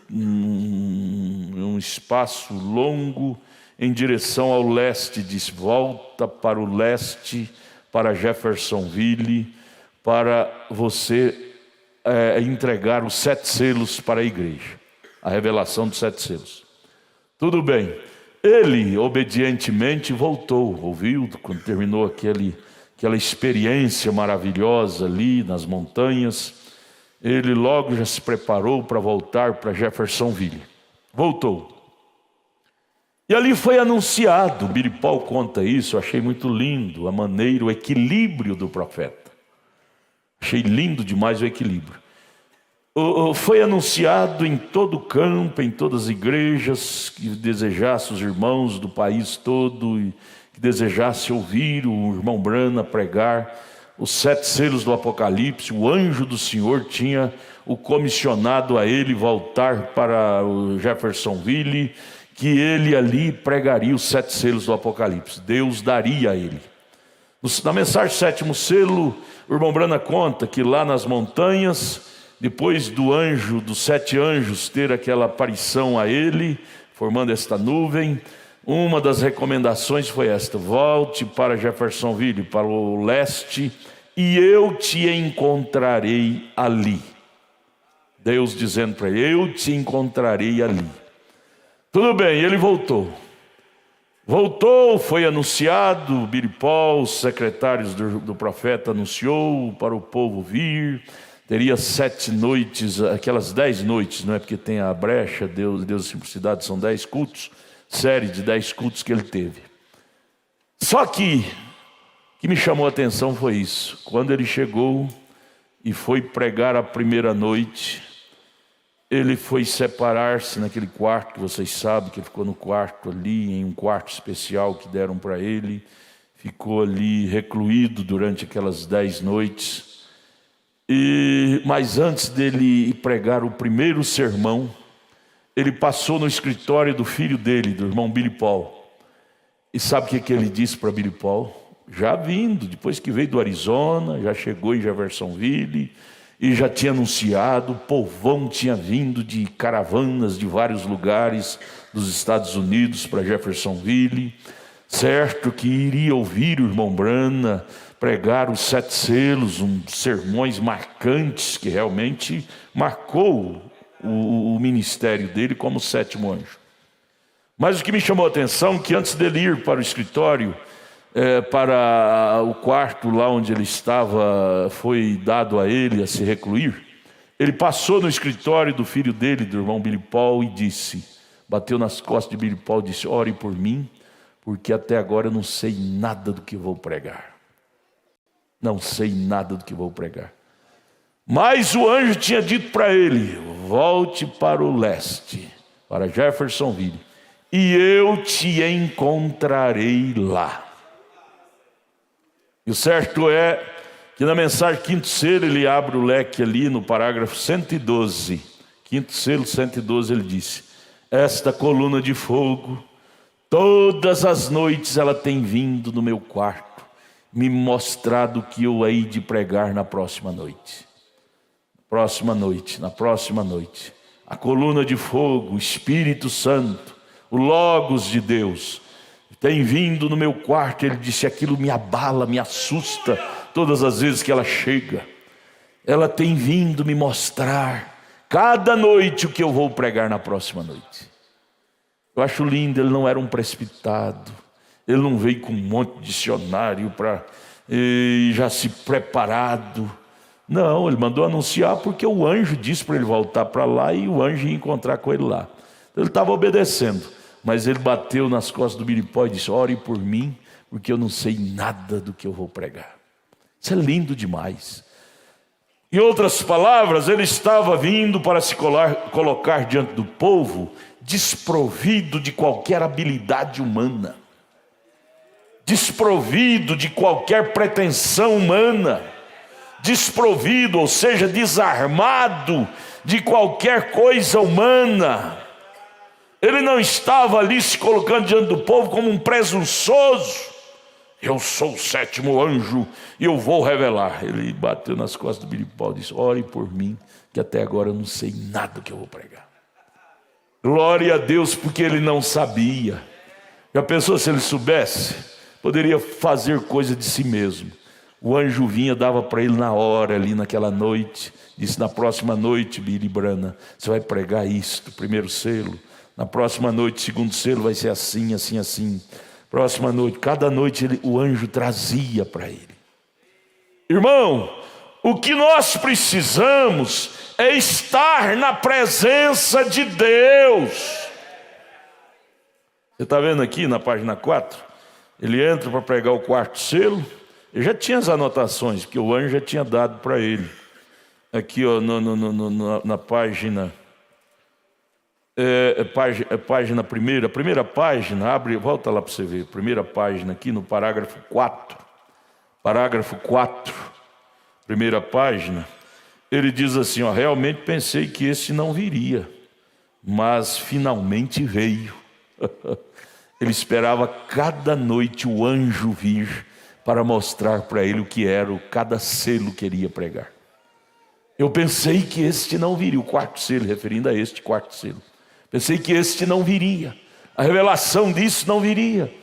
um espaço longo em direção ao leste? Disse: volta para o leste, para Jeffersonville, para você entregar os 7 selos para a igreja, a revelação dos 7 selos. Tudo bem. Ele obedientemente voltou, ouviu, quando terminou aquela experiência maravilhosa ali nas montanhas, ele logo já se preparou para voltar para Jeffersonville. Voltou. E ali foi anunciado, Billy Paul conta isso, eu achei muito lindo, a maneira, o equilíbrio do profeta. Achei lindo demais o equilíbrio. Foi anunciado em todo o campo, em todas as igrejas, que desejasse os irmãos do país todo, e que desejasse ouvir o irmão Brana pregar os 7 selos do Apocalipse. O anjo do Senhor tinha o comissionado a ele voltar para o Jeffersonville, que ele ali pregaria os 7 selos do Apocalipse. Deus daria a ele. Na mensagem 7º selo, o irmão Brana conta que lá nas montanhas, depois do anjo, dos 7 anjos ter aquela aparição a ele, formando esta nuvem, uma das recomendações foi esta: volte para Jeffersonville, para o leste, e eu te encontrarei ali. Deus dizendo para ele: eu te encontrarei ali. Tudo bem, ele voltou. Foi anunciado, Billy Paul, os secretários do profeta anunciou para o povo vir. Teria 7 noites, aquelas 10 noites, não é? Porque tem a brecha, Deus e Simplicidade, são 10 cultos, série de 10 cultos que ele teve. Só que me chamou a atenção foi isso: quando ele chegou e foi pregar a primeira noite, ele foi separar-se naquele quarto, que vocês sabem que ele ficou no quarto ali, em um quarto especial que deram para ele, ficou ali recluído durante aquelas 10 noites. Mas antes dele ir pregar o primeiro sermão, ele passou no escritório do filho dele, do irmão Billy Paul. E sabe o que ele disse para Billy Paul? Já vindo, depois que veio do Arizona, já chegou em Jeffersonville e já tinha anunciado, o povão tinha vindo de caravanas de vários lugares dos Estados Unidos para Jeffersonville, certo que iria ouvir o irmão Brana pregar os 7 selos, sermões marcantes que realmente marcou o ministério dele como 7º anjo. Mas o que me chamou a atenção é que antes dele ir para o escritório, para o quarto lá onde ele estava, foi dado a ele a se recluir, ele passou no escritório do filho dele, do irmão Billy Paul, e disse, bateu nas costas de Billy Paul e disse: ore por mim, porque até agora eu não sei nada do que vou pregar. Não sei nada do que vou pregar. Mas o anjo tinha dito para ele: volte para o leste, para Jeffersonville, e eu te encontrarei lá. E o certo é que na mensagem 5º selo ele abre o leque ali no parágrafo 112. 5º selo, 112, ele disse: esta coluna de fogo, todas as noites ela tem vindo no meu quarto, me mostrado o que eu hei de pregar na próxima noite. Na próxima noite. A coluna de fogo, o Espírito Santo, o Logos de Deus, tem vindo no meu quarto. Ele disse: aquilo me abala, me assusta todas as vezes que ela chega. Ela tem vindo me mostrar cada noite o que eu vou pregar na próxima noite. Eu acho lindo, ele não era um precipitado. Ele não veio com um monte de dicionário para já se preparado. Não, ele mandou anunciar porque o anjo disse para ele voltar para lá e o anjo ia encontrar com ele lá. Ele estava obedecendo, mas ele bateu nas costas do Billy Paul e disse: ore por mim, porque eu não sei nada do que eu vou pregar. Isso é lindo demais. Em outras palavras, ele estava vindo para se colocar diante do povo desprovido de qualquer habilidade humana, desprovido de qualquer pretensão humana, desprovido, ou seja, desarmado de qualquer coisa humana. Ele não estava ali se colocando diante do povo como um presunçoso: eu sou o 7º anjo e eu vou revelar. Ele bateu nas costas do Billy Paul e disse: ore por mim, que até agora eu não sei nada que eu vou pregar. Glória a Deus, porque ele não sabia. Já pensou se ele soubesse? Poderia fazer coisa de si mesmo. O anjo vinha, dava para ele na hora, ali naquela noite. Disse: na próxima noite, Billy Brana, você vai pregar isto, 1º selo. Na próxima noite, 2º selo, vai ser assim, assim, assim. Próxima noite, cada noite o anjo trazia para ele. Irmão, o que nós precisamos é estar na presença de Deus. Você está vendo aqui na página 4? Ele entra para pregar o 4º selo. Ele já tinha as anotações, porque o anjo já tinha dado para ele. aqui ó, na página, página primeira, a primeira página, abre, volta lá para você ver, primeira página aqui no parágrafo 4, primeira página, ele diz assim, ó, realmente pensei que esse não viria, mas finalmente veio. Ele esperava cada noite o anjo vir para mostrar para ele o que era cada selo que ele ia pregar. Eu pensei que este não viria, o quarto selo, referindo a este quarto selo. Pensei que este não viria, a revelação disso não viria.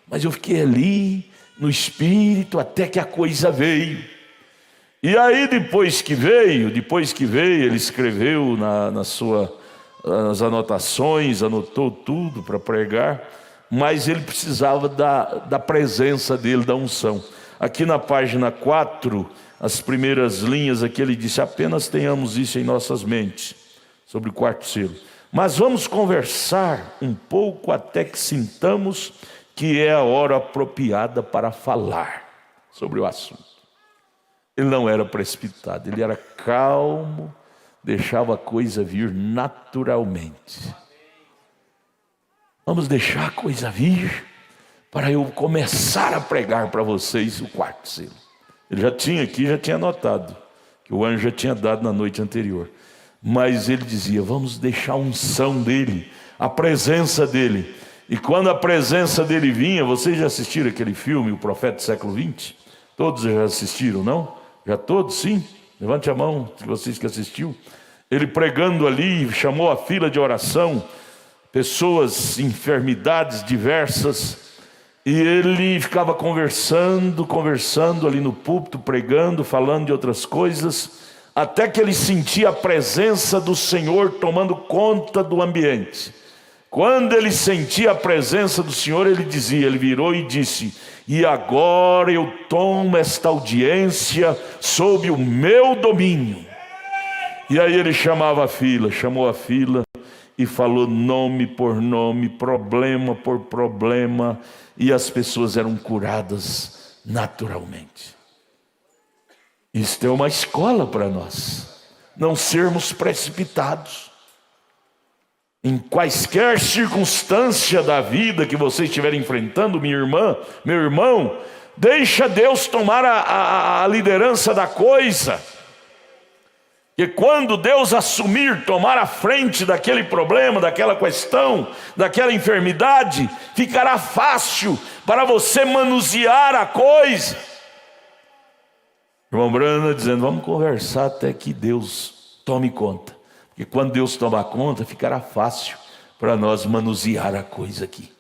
Mas eu fiquei ali, no Espírito, até que a coisa veio. E aí depois que veio, ele escreveu nas anotações, anotou tudo para pregar, mas ele precisava da presença dele, da unção. Aqui na página 4, as primeiras linhas aqui ele disse, apenas tenhamos isso em nossas mentes, sobre o quarto selo. Mas vamos conversar um pouco até que sintamos que é a hora apropriada para falar sobre o assunto. Ele não era precipitado, ele era calmo, deixava a coisa vir naturalmente. Vamos deixar a coisa vir para eu começar a pregar para vocês o quarto selo. Ele já tinha anotado, que o anjo já tinha dado na noite anterior. Mas ele dizia, vamos deixar a unção dele, a presença dele. E quando a presença dele vinha, vocês já assistiram aquele filme, O Profeta do Século XX? Todos já assistiram, não? Já todos, sim? Levante a mão, se vocês que assistiu. Ele pregando ali, chamou a fila de oração, pessoas, enfermidades diversas, e ele ficava conversando ali no púlpito, pregando, falando de outras coisas, até que ele sentia a presença do Senhor tomando conta do ambiente. Quando ele sentia a presença do Senhor, ele virou e disse, e agora eu tomo esta audiência sob o meu domínio. E aí ele chamou a fila e falou nome por nome, problema por problema, e as pessoas eram curadas naturalmente. Isto é uma escola para nós, não sermos precipitados. Em quaisquer circunstância da vida que você estiver enfrentando, minha irmã, meu irmão, deixa Deus tomar a liderança da coisa. E quando Deus assumir, tomar a frente daquele problema, daquela questão, daquela enfermidade, ficará fácil para você manusear a coisa. Irmão Brana dizendo, vamos conversar até que Deus tome conta. Porque quando Deus tomar conta, ficará fácil para nós manusear a coisa aqui.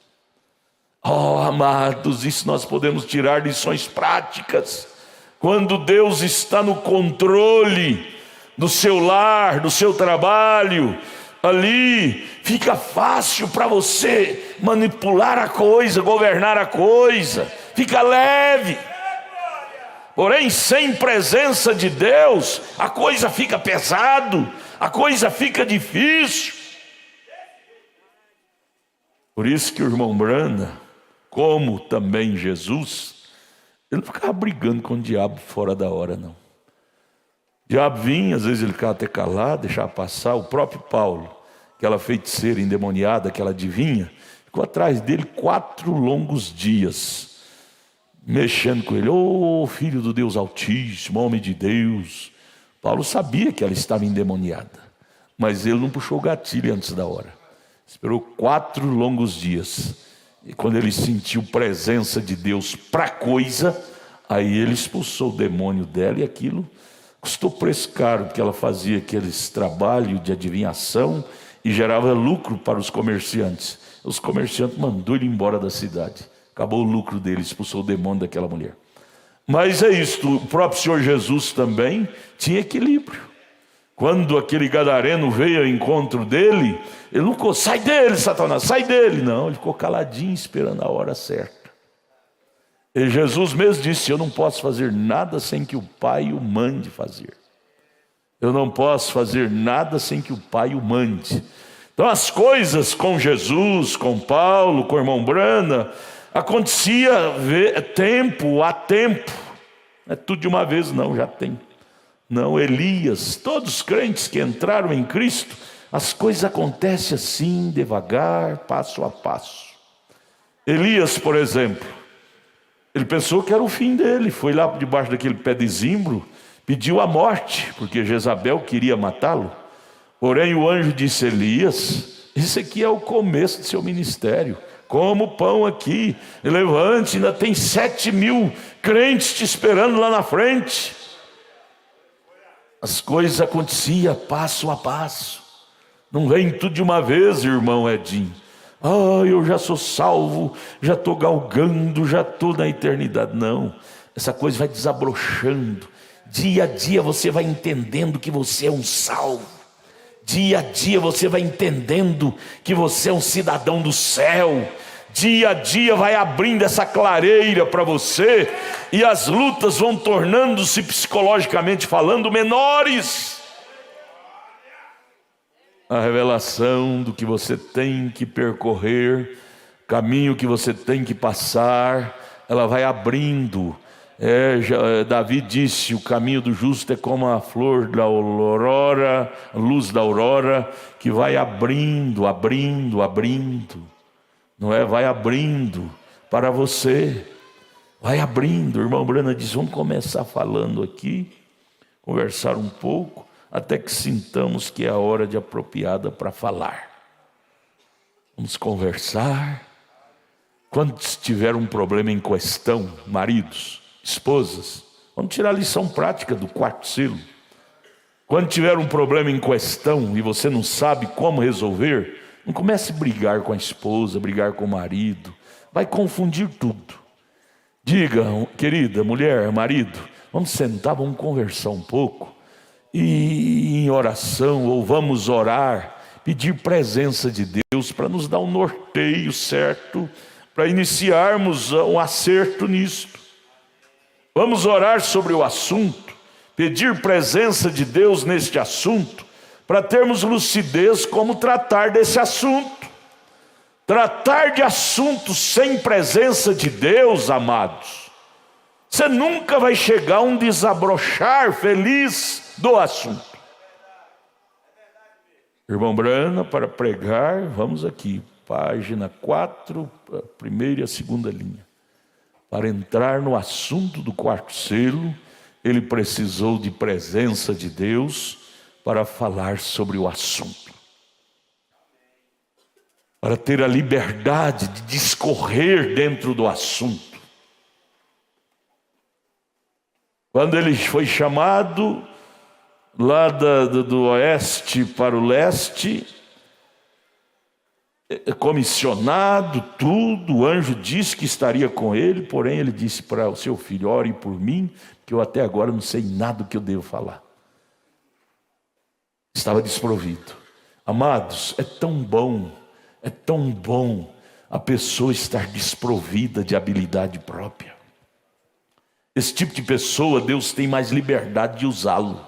Oh, amados, isso nós podemos tirar lições práticas. Quando Deus está no controle do seu lar, do seu trabalho, ali fica fácil para você manipular a coisa, governar a coisa, fica leve. Porém, sem presença de Deus, a coisa fica pesado, a coisa fica difícil. Por isso que o irmão Brana, como também Jesus, ele não ficava brigando com o diabo fora da hora, não. O diabo vinha, às vezes ele ficava até calado, deixava passar. O próprio Paulo, aquela feiticeira endemoniada, aquela adivinha, ficou atrás dele 4 longos dias, mexendo com ele. Ô filho do Deus Altíssimo, homem de Deus. Paulo sabia que ela estava endemoniada, mas ele não puxou o gatilho antes da hora. Esperou 4 longos dias. E quando ele sentiu presença de Deus para a coisa, aí ele expulsou o demônio dela, e aquilo custou preço caro, porque ela fazia aqueles trabalhos de adivinhação e gerava lucro para os comerciantes. Os comerciantes mandou ele embora da cidade. Acabou o lucro dele, expulsou o demônio daquela mulher. Mas é isto, o próprio Senhor Jesus também tinha equilíbrio. Quando aquele gadareno veio ao encontro dele, ele não ficou, sai dele, Satanás, sai dele. Não, ele ficou caladinho, esperando a hora certa. E Jesus mesmo disse, eu não posso fazer nada sem que o Pai o mande fazer. Eu não posso fazer nada sem que o Pai o mande. Então as coisas com Jesus, com Paulo, com o irmão Brana, acontecia tempo a tempo. Não é tudo de uma vez não, já tem. Não, Elias, todos os crentes que entraram em Cristo, as coisas acontecem assim, devagar, passo a passo. Elias, por exemplo, ele pensou que era o fim dele, foi lá debaixo daquele pé de zimbro, pediu a morte, porque Jezabel queria matá-lo. Porém o anjo disse: Elias, esse aqui é o começo do seu ministério, coma o pão aqui, levante, ainda tem 7.000 crentes te esperando lá na frente. As coisas aconteciam passo a passo, não vem tudo de uma vez, irmão Edinho. Eu já sou salvo, já estou galgando, já estou na eternidade. Não, essa coisa vai desabrochando. Dia a dia você vai entendendo que você é um salvo. Dia a dia você vai entendendo que você é um cidadão do céu. Dia a dia vai abrindo essa clareira para você, e as lutas vão tornando-se, psicologicamente falando, menores. A revelação do que você tem que percorrer, caminho que você tem que passar, ela vai abrindo. Davi disse: o caminho do justo é como a flor da aurora, a luz da aurora, que vai abrindo, abrindo, abrindo. Não é? Vai abrindo para você, vai abrindo. O irmão Brana diz: vamos começar falando aqui, conversar um pouco, até que sintamos que é a hora apropriada para falar. Vamos conversar. Quantos tiveram um problema em questão, maridos, esposas? Vamos tirar a lição prática do quarto selo. Quando tiver um problema em questão e você não sabe como resolver, não comece a brigar com a esposa, brigar com o marido, vai confundir tudo. Diga: querida mulher, marido, vamos sentar, vamos conversar um pouco, e em oração, ou vamos orar, pedir presença de Deus para nos dar um norteio certo, para iniciarmos um acerto nisto. Vamos orar sobre o assunto, pedir presença de Deus neste assunto, para termos lucidez como tratar desse assunto. Tratar de assuntos sem presença de Deus, amados, você nunca vai chegar a um desabrochar feliz do assunto. Irmão Brana, para pregar, vamos aqui, página 4, a primeira e a segunda linha. Para entrar no assunto do quarto selo, ele precisou de presença de Deus para falar sobre o assunto. Para ter a liberdade de discorrer dentro do assunto. Quando ele foi chamado lá do oeste para o leste, comissionado, tudo, o anjo disse que estaria com ele, porém ele disse para o seu filho: ore por mim, que eu até agora não sei nada do que eu devo falar. Estava desprovido. Amados, é tão bom a pessoa estar desprovida de habilidade própria. Esse tipo de pessoa, Deus tem mais liberdade de usá-lo.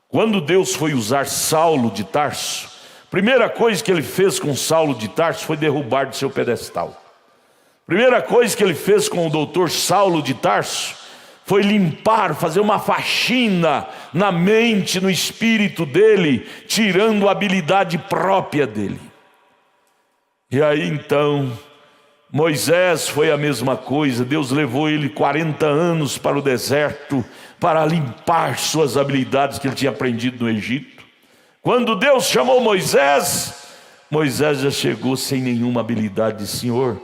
Quando Deus foi usar Saulo de Tarso, a primeira coisa que ele fez com Saulo de Tarso foi derrubar do seu pedestal. A primeira coisa que ele fez com o doutor Saulo de Tarso foi limpar, fazer uma faxina na mente, no espírito dele, tirando a habilidade própria dele. E aí então, Moisés foi a mesma coisa. Deus levou ele 40 anos para o deserto, para limpar suas habilidades que ele tinha aprendido no Egito. Quando Deus chamou Moisés, Moisés já chegou sem nenhuma habilidade. Disse: Senhor,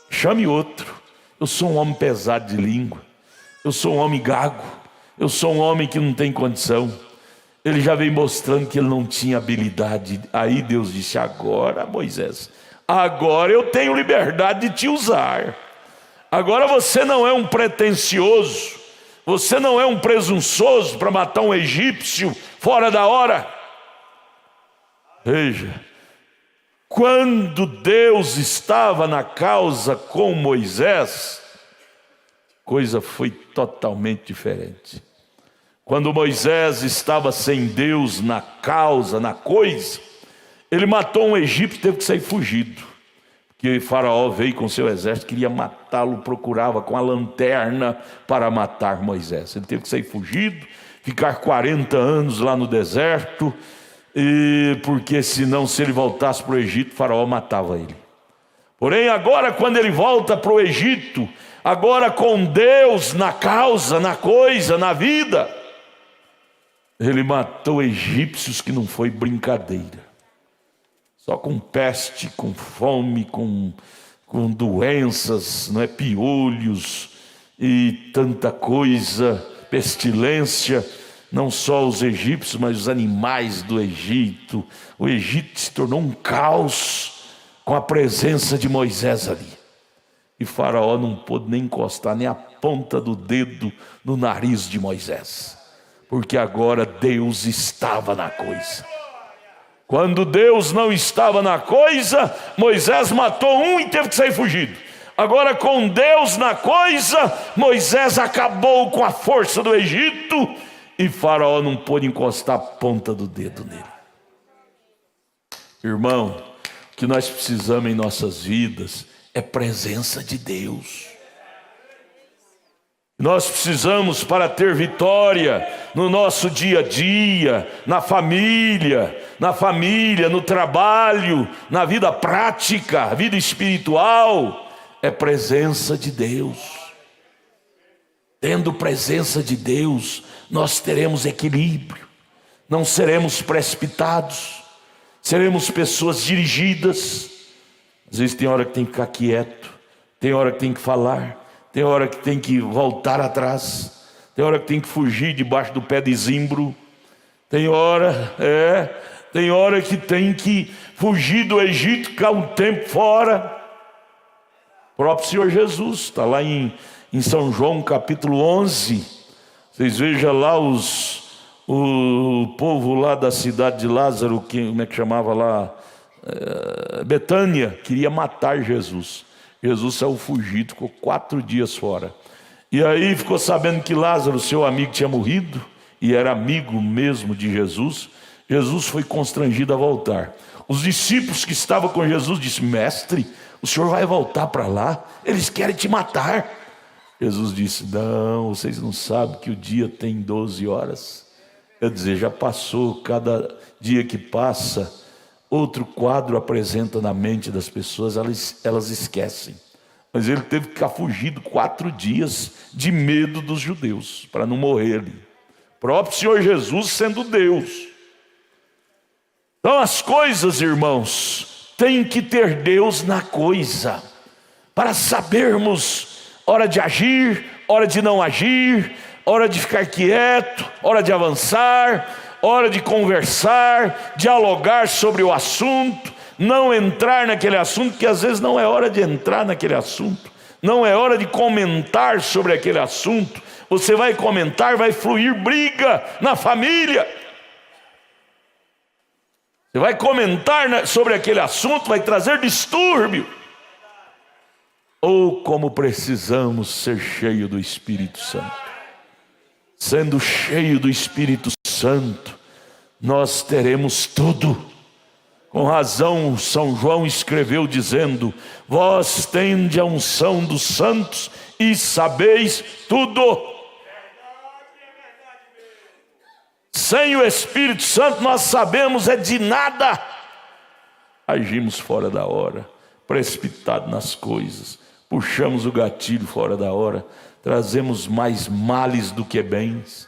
chame outro. Eu sou um homem pesado de língua, eu sou um homem gago, eu sou um homem que não tem condição. Ele já veio mostrando que ele não tinha habilidade. Aí Deus disse: agora, Moisés, agora eu tenho liberdade de te usar. Agora você não é um pretensioso, você não é um presunçoso para matar um egípcio fora da hora. Veja, quando Deus estava na causa com Moisés, coisa foi totalmente diferente. Quando Moisés estava sem Deus na causa, na coisa, ele matou um egípcio, teve que sair fugido, porque Faraó veio com seu exército, queria matá-lo, procurava com a lanterna para matar Moisés. Ele teve que sair fugido, ficar 40 anos lá no deserto, porque senão, se ele voltasse para o Egito, Faraó matava ele. Porém, agora quando ele volta para o Egito, agora com Deus na causa, na coisa, na vida, ele matou egípcios que não foi brincadeira. Só com peste, com fome, com doenças, não é, piolhos e tanta coisa, pestilência, não só os egípcios, mas os animais do Egito. O Egito se tornou um caos com a presença de Moisés ali. E Faraó não pôde nem encostar nem a ponta do dedo no nariz de Moisés, porque agora Deus estava na coisa. Quando Deus não estava na coisa, Moisés matou um e teve que sair fugido. Agora, com Deus na coisa, Moisés acabou com a força do Egito e Faraó não pôde encostar a ponta do dedo nele. Irmão, o que nós precisamos em nossas vidas é presença de Deus. Nós precisamos, para ter vitória no nosso dia a dia, na família, no trabalho, na vida prática, vida espiritual, é presença de Deus. Tendo presença de Deus, nós teremos equilíbrio, não seremos precipitados, seremos pessoas dirigidas. Às vezes tem hora que tem que ficar quieto, tem hora que tem que falar, tem hora que tem que voltar atrás, tem hora que tem que fugir debaixo do pé de zimbro, tem hora que tem que fugir do Egito, ficar um tempo fora. O próprio Senhor Jesus está lá em São João capítulo 11, vocês vejam lá o povo lá da cidade de Lázaro, como é que chamava lá, Betânia, queria matar Jesus. Jesus saiu fugido, ficou 4 dias fora. E aí ficou sabendo que Lázaro, seu amigo, tinha morrido, e era amigo mesmo de Jesus. Jesus foi constrangido a voltar. Os discípulos que estavam com Jesus disseram: mestre, o senhor vai voltar para lá? Eles querem te matar. Jesus disse: não, vocês não sabem que o dia tem 12 horas. Quer dizer, já passou, cada dia que passa, outro quadro apresenta na mente das pessoas, elas esquecem. Mas ele teve que ficar fugido 4 dias de medo dos judeus, para não morrer ali. O próprio Senhor Jesus sendo Deus. Então as coisas, irmãos, tem que ter Deus na coisa, para sabermos hora de agir, hora de não agir, hora de ficar quieto, hora de avançar, hora de conversar, dialogar sobre o assunto, não entrar naquele assunto, que às vezes não é hora de entrar naquele assunto, não é hora de comentar sobre aquele assunto. Você vai comentar, vai fluir briga na família. Você vai comentar sobre aquele assunto, vai trazer distúrbio. Ou como precisamos ser cheios do Espírito Santo. Sendo cheio do Espírito Santo, nós teremos tudo. Com razão, São João escreveu dizendo: vós tendes a unção dos santos e sabeis tudo. Sem o Espírito Santo nós sabemos de nada. Agimos fora da hora, precipitados nas coisas, puxamos o gatilho fora da hora, trazemos mais males do que bens,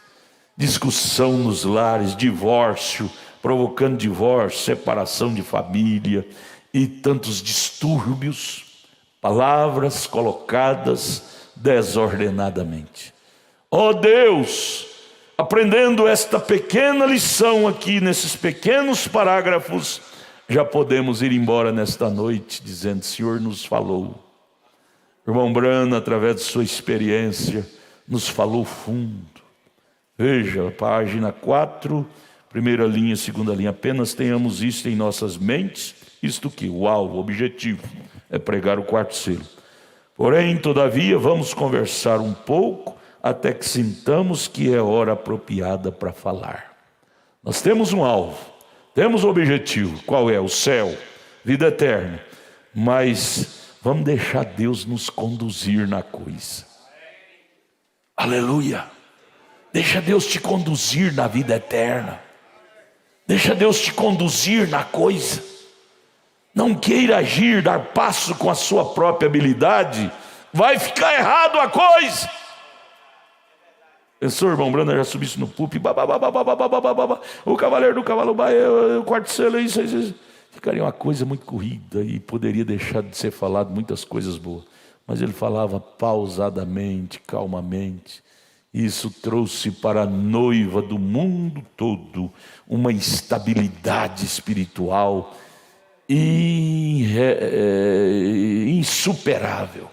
discussão nos lares, divórcio, provocando divórcio, separação de família e tantos distúrbios, palavras colocadas desordenadamente. Ó Deus, aprendendo esta pequena lição aqui, nesses pequenos parágrafos, já podemos ir embora nesta noite, dizendo: Senhor nos falou. Irmão Brana, através de sua experiência, nos falou fundo. Veja, página 4, primeira linha, segunda linha. Apenas tenhamos isto em nossas mentes. Isto que? O alvo, o objetivo, é pregar o 4º selo. Porém, todavia, vamos conversar um pouco, até que sintamos que é hora apropriada para falar. Nós temos um alvo, temos um objetivo. Qual é? O céu, vida eterna. Mas vamos deixar Deus nos conduzir na coisa. Aleluia! Deixa Deus te conduzir na vida eterna. Deixa Deus te conduzir na coisa. Não queira agir, dar passo com a sua própria habilidade. Vai ficar errado a coisa. Pensou, irmão Brana, já subisse no púlpito, o cavaleiro do cavalo, o quarto selo, isso. Ficaria uma coisa muito corrida e poderia deixar de ser falado muitas coisas boas. Mas ele falava pausadamente, calmamente. Isso trouxe para a noiva do mundo todo uma estabilidade espiritual insuperável.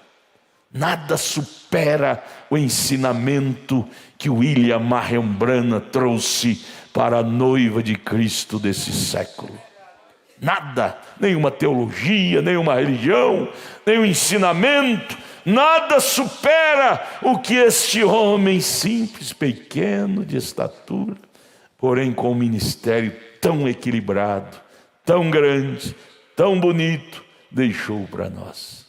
Nada supera o ensinamento que William Marion Branham trouxe para a noiva de Cristo desse século. Nada, nenhuma teologia, nenhuma religião, nenhum ensinamento, nada supera o que este homem simples, pequeno de estatura, porém com um ministério tão equilibrado, tão grande, tão bonito, deixou para nós.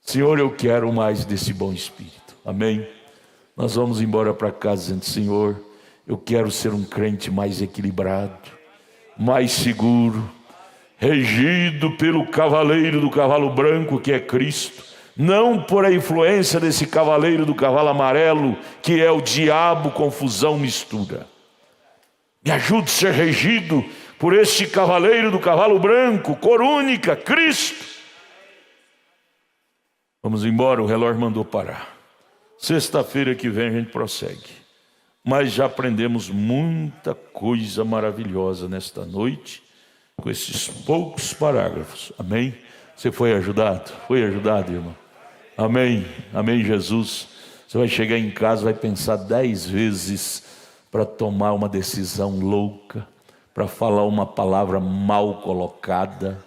Senhor, eu quero mais desse bom espírito, amém? Nós vamos embora para casa dizendo: Senhor, eu quero ser um crente mais equilibrado, mais seguro, regido pelo cavaleiro do cavalo branco que é Cristo, não por a influência desse cavaleiro do cavalo amarelo que é o diabo, confusão, mistura. Me ajude a ser regido por este cavaleiro do cavalo branco, cor única, Cristo. Vamos embora, o relógio mandou parar. Sexta-feira que vem a gente prossegue. Mas já aprendemos muita coisa maravilhosa nesta noite, com esses poucos parágrafos, amém? Você foi ajudado? Foi ajudado, irmão? Amém, amém, Jesus. Você vai chegar em casa, vai pensar 10 vezes para tomar uma decisão louca, para falar uma palavra mal colocada.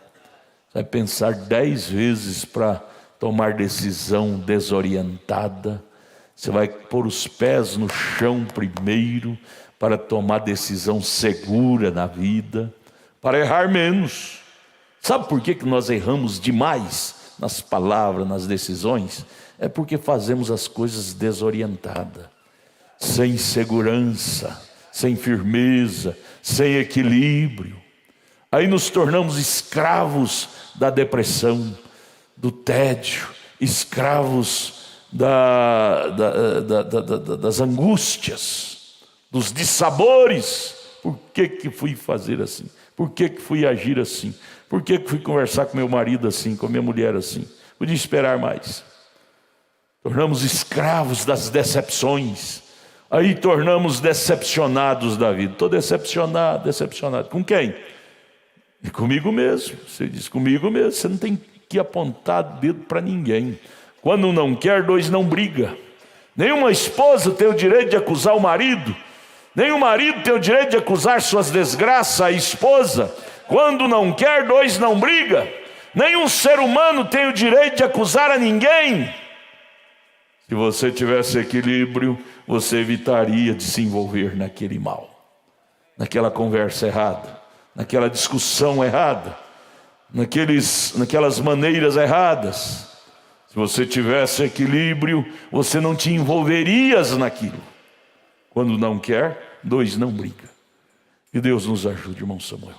Vai pensar 10 vezes para tomar decisão desorientada. Você vai pôr os pés no chão primeiro para tomar decisão segura na vida, para errar menos. Sabe por que nós erramos demais nas palavras, nas decisões? É porque fazemos as coisas desorientadas, sem segurança, sem firmeza, sem equilíbrio. Aí nos tornamos escravos da depressão, do tédio, escravos das angústias, dos dissabores. Por que fui fazer assim? Por que fui agir assim? Por que fui conversar com meu marido assim, com minha mulher assim? Podia esperar mais. Tornamos escravos das decepções. Aí tornamos decepcionados da vida. Estou decepcionado. Com quem? Comigo mesmo. Você diz comigo mesmo. Você não tem que apontar dedo para ninguém. Quando um não quer, dois não briga. Nenhuma esposa tem o direito de acusar o marido. Nenhum marido tem o direito de acusar suas desgraças à esposa. Quando não quer, dois não briga. Nenhum ser humano tem o direito de acusar a ninguém. Se você tivesse equilíbrio, você evitaria de se envolver naquele mal, naquela conversa errada, naquela discussão errada, naquelas maneiras erradas. Se você tivesse equilíbrio, você não te envolverias naquilo. Quando não quer, dois não brigam. Que Deus nos ajude, irmão Samuel.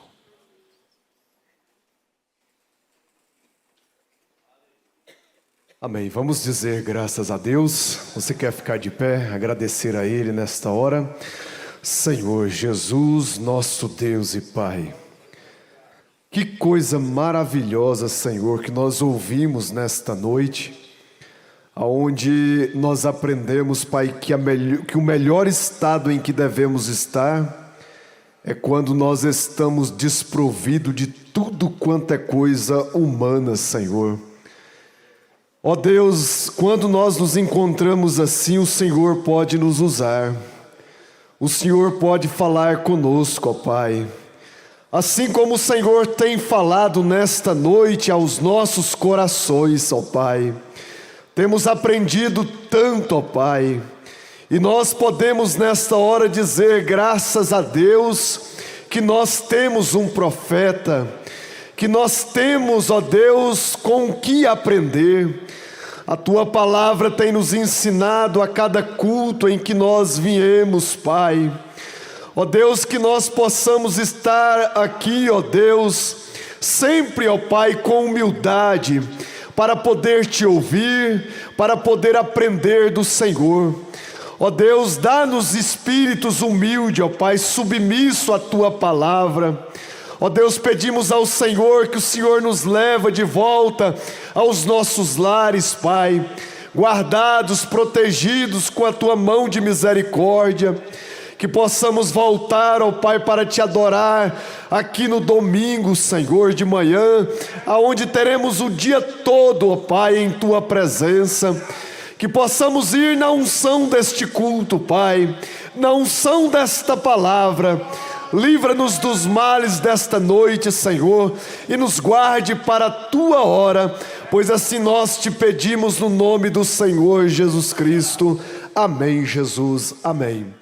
Amém. Vamos dizer graças a Deus. Você quer ficar de pé, agradecer a Ele nesta hora? Senhor Jesus, nosso Deus e Pai, que coisa maravilhosa, Senhor, que nós ouvimos nesta noite, onde nós aprendemos, Pai, que o melhor estado em que devemos estar é quando nós estamos desprovidos de tudo quanto é coisa humana, Senhor. Ó Deus, quando nós nos encontramos assim, o Senhor pode nos usar. O Senhor pode falar conosco, ó Pai. Assim como o Senhor tem falado nesta noite aos nossos corações, ó Pai. Temos aprendido tanto, ó Pai. E nós podemos nesta hora dizer, graças a Deus, que nós temos um profeta, que nós temos, ó Deus, com o que aprender. A Tua palavra tem nos ensinado a cada culto em que nós viemos, Pai. Ó Deus, que nós possamos estar aqui, ó Deus, sempre, ó Pai, com humildade, para poder Te ouvir, para poder aprender do Senhor. Ó Deus, dá-nos espíritos humildes, ó Pai, submisso à Tua palavra. Ó Deus, pedimos ao Senhor que o Senhor nos leve de volta aos nossos lares, Pai, guardados, protegidos com a Tua mão de misericórdia, que possamos voltar, ó Pai, para Te adorar aqui no domingo, Senhor, de manhã, aonde teremos o dia todo, ó Pai, em Tua presença, que possamos ir na unção deste culto, Pai, na unção desta palavra. Livra-nos dos males desta noite, Senhor, e nos guarde para a Tua hora, pois assim nós Te pedimos no nome do Senhor Jesus Cristo. Amém, Jesus. Amém.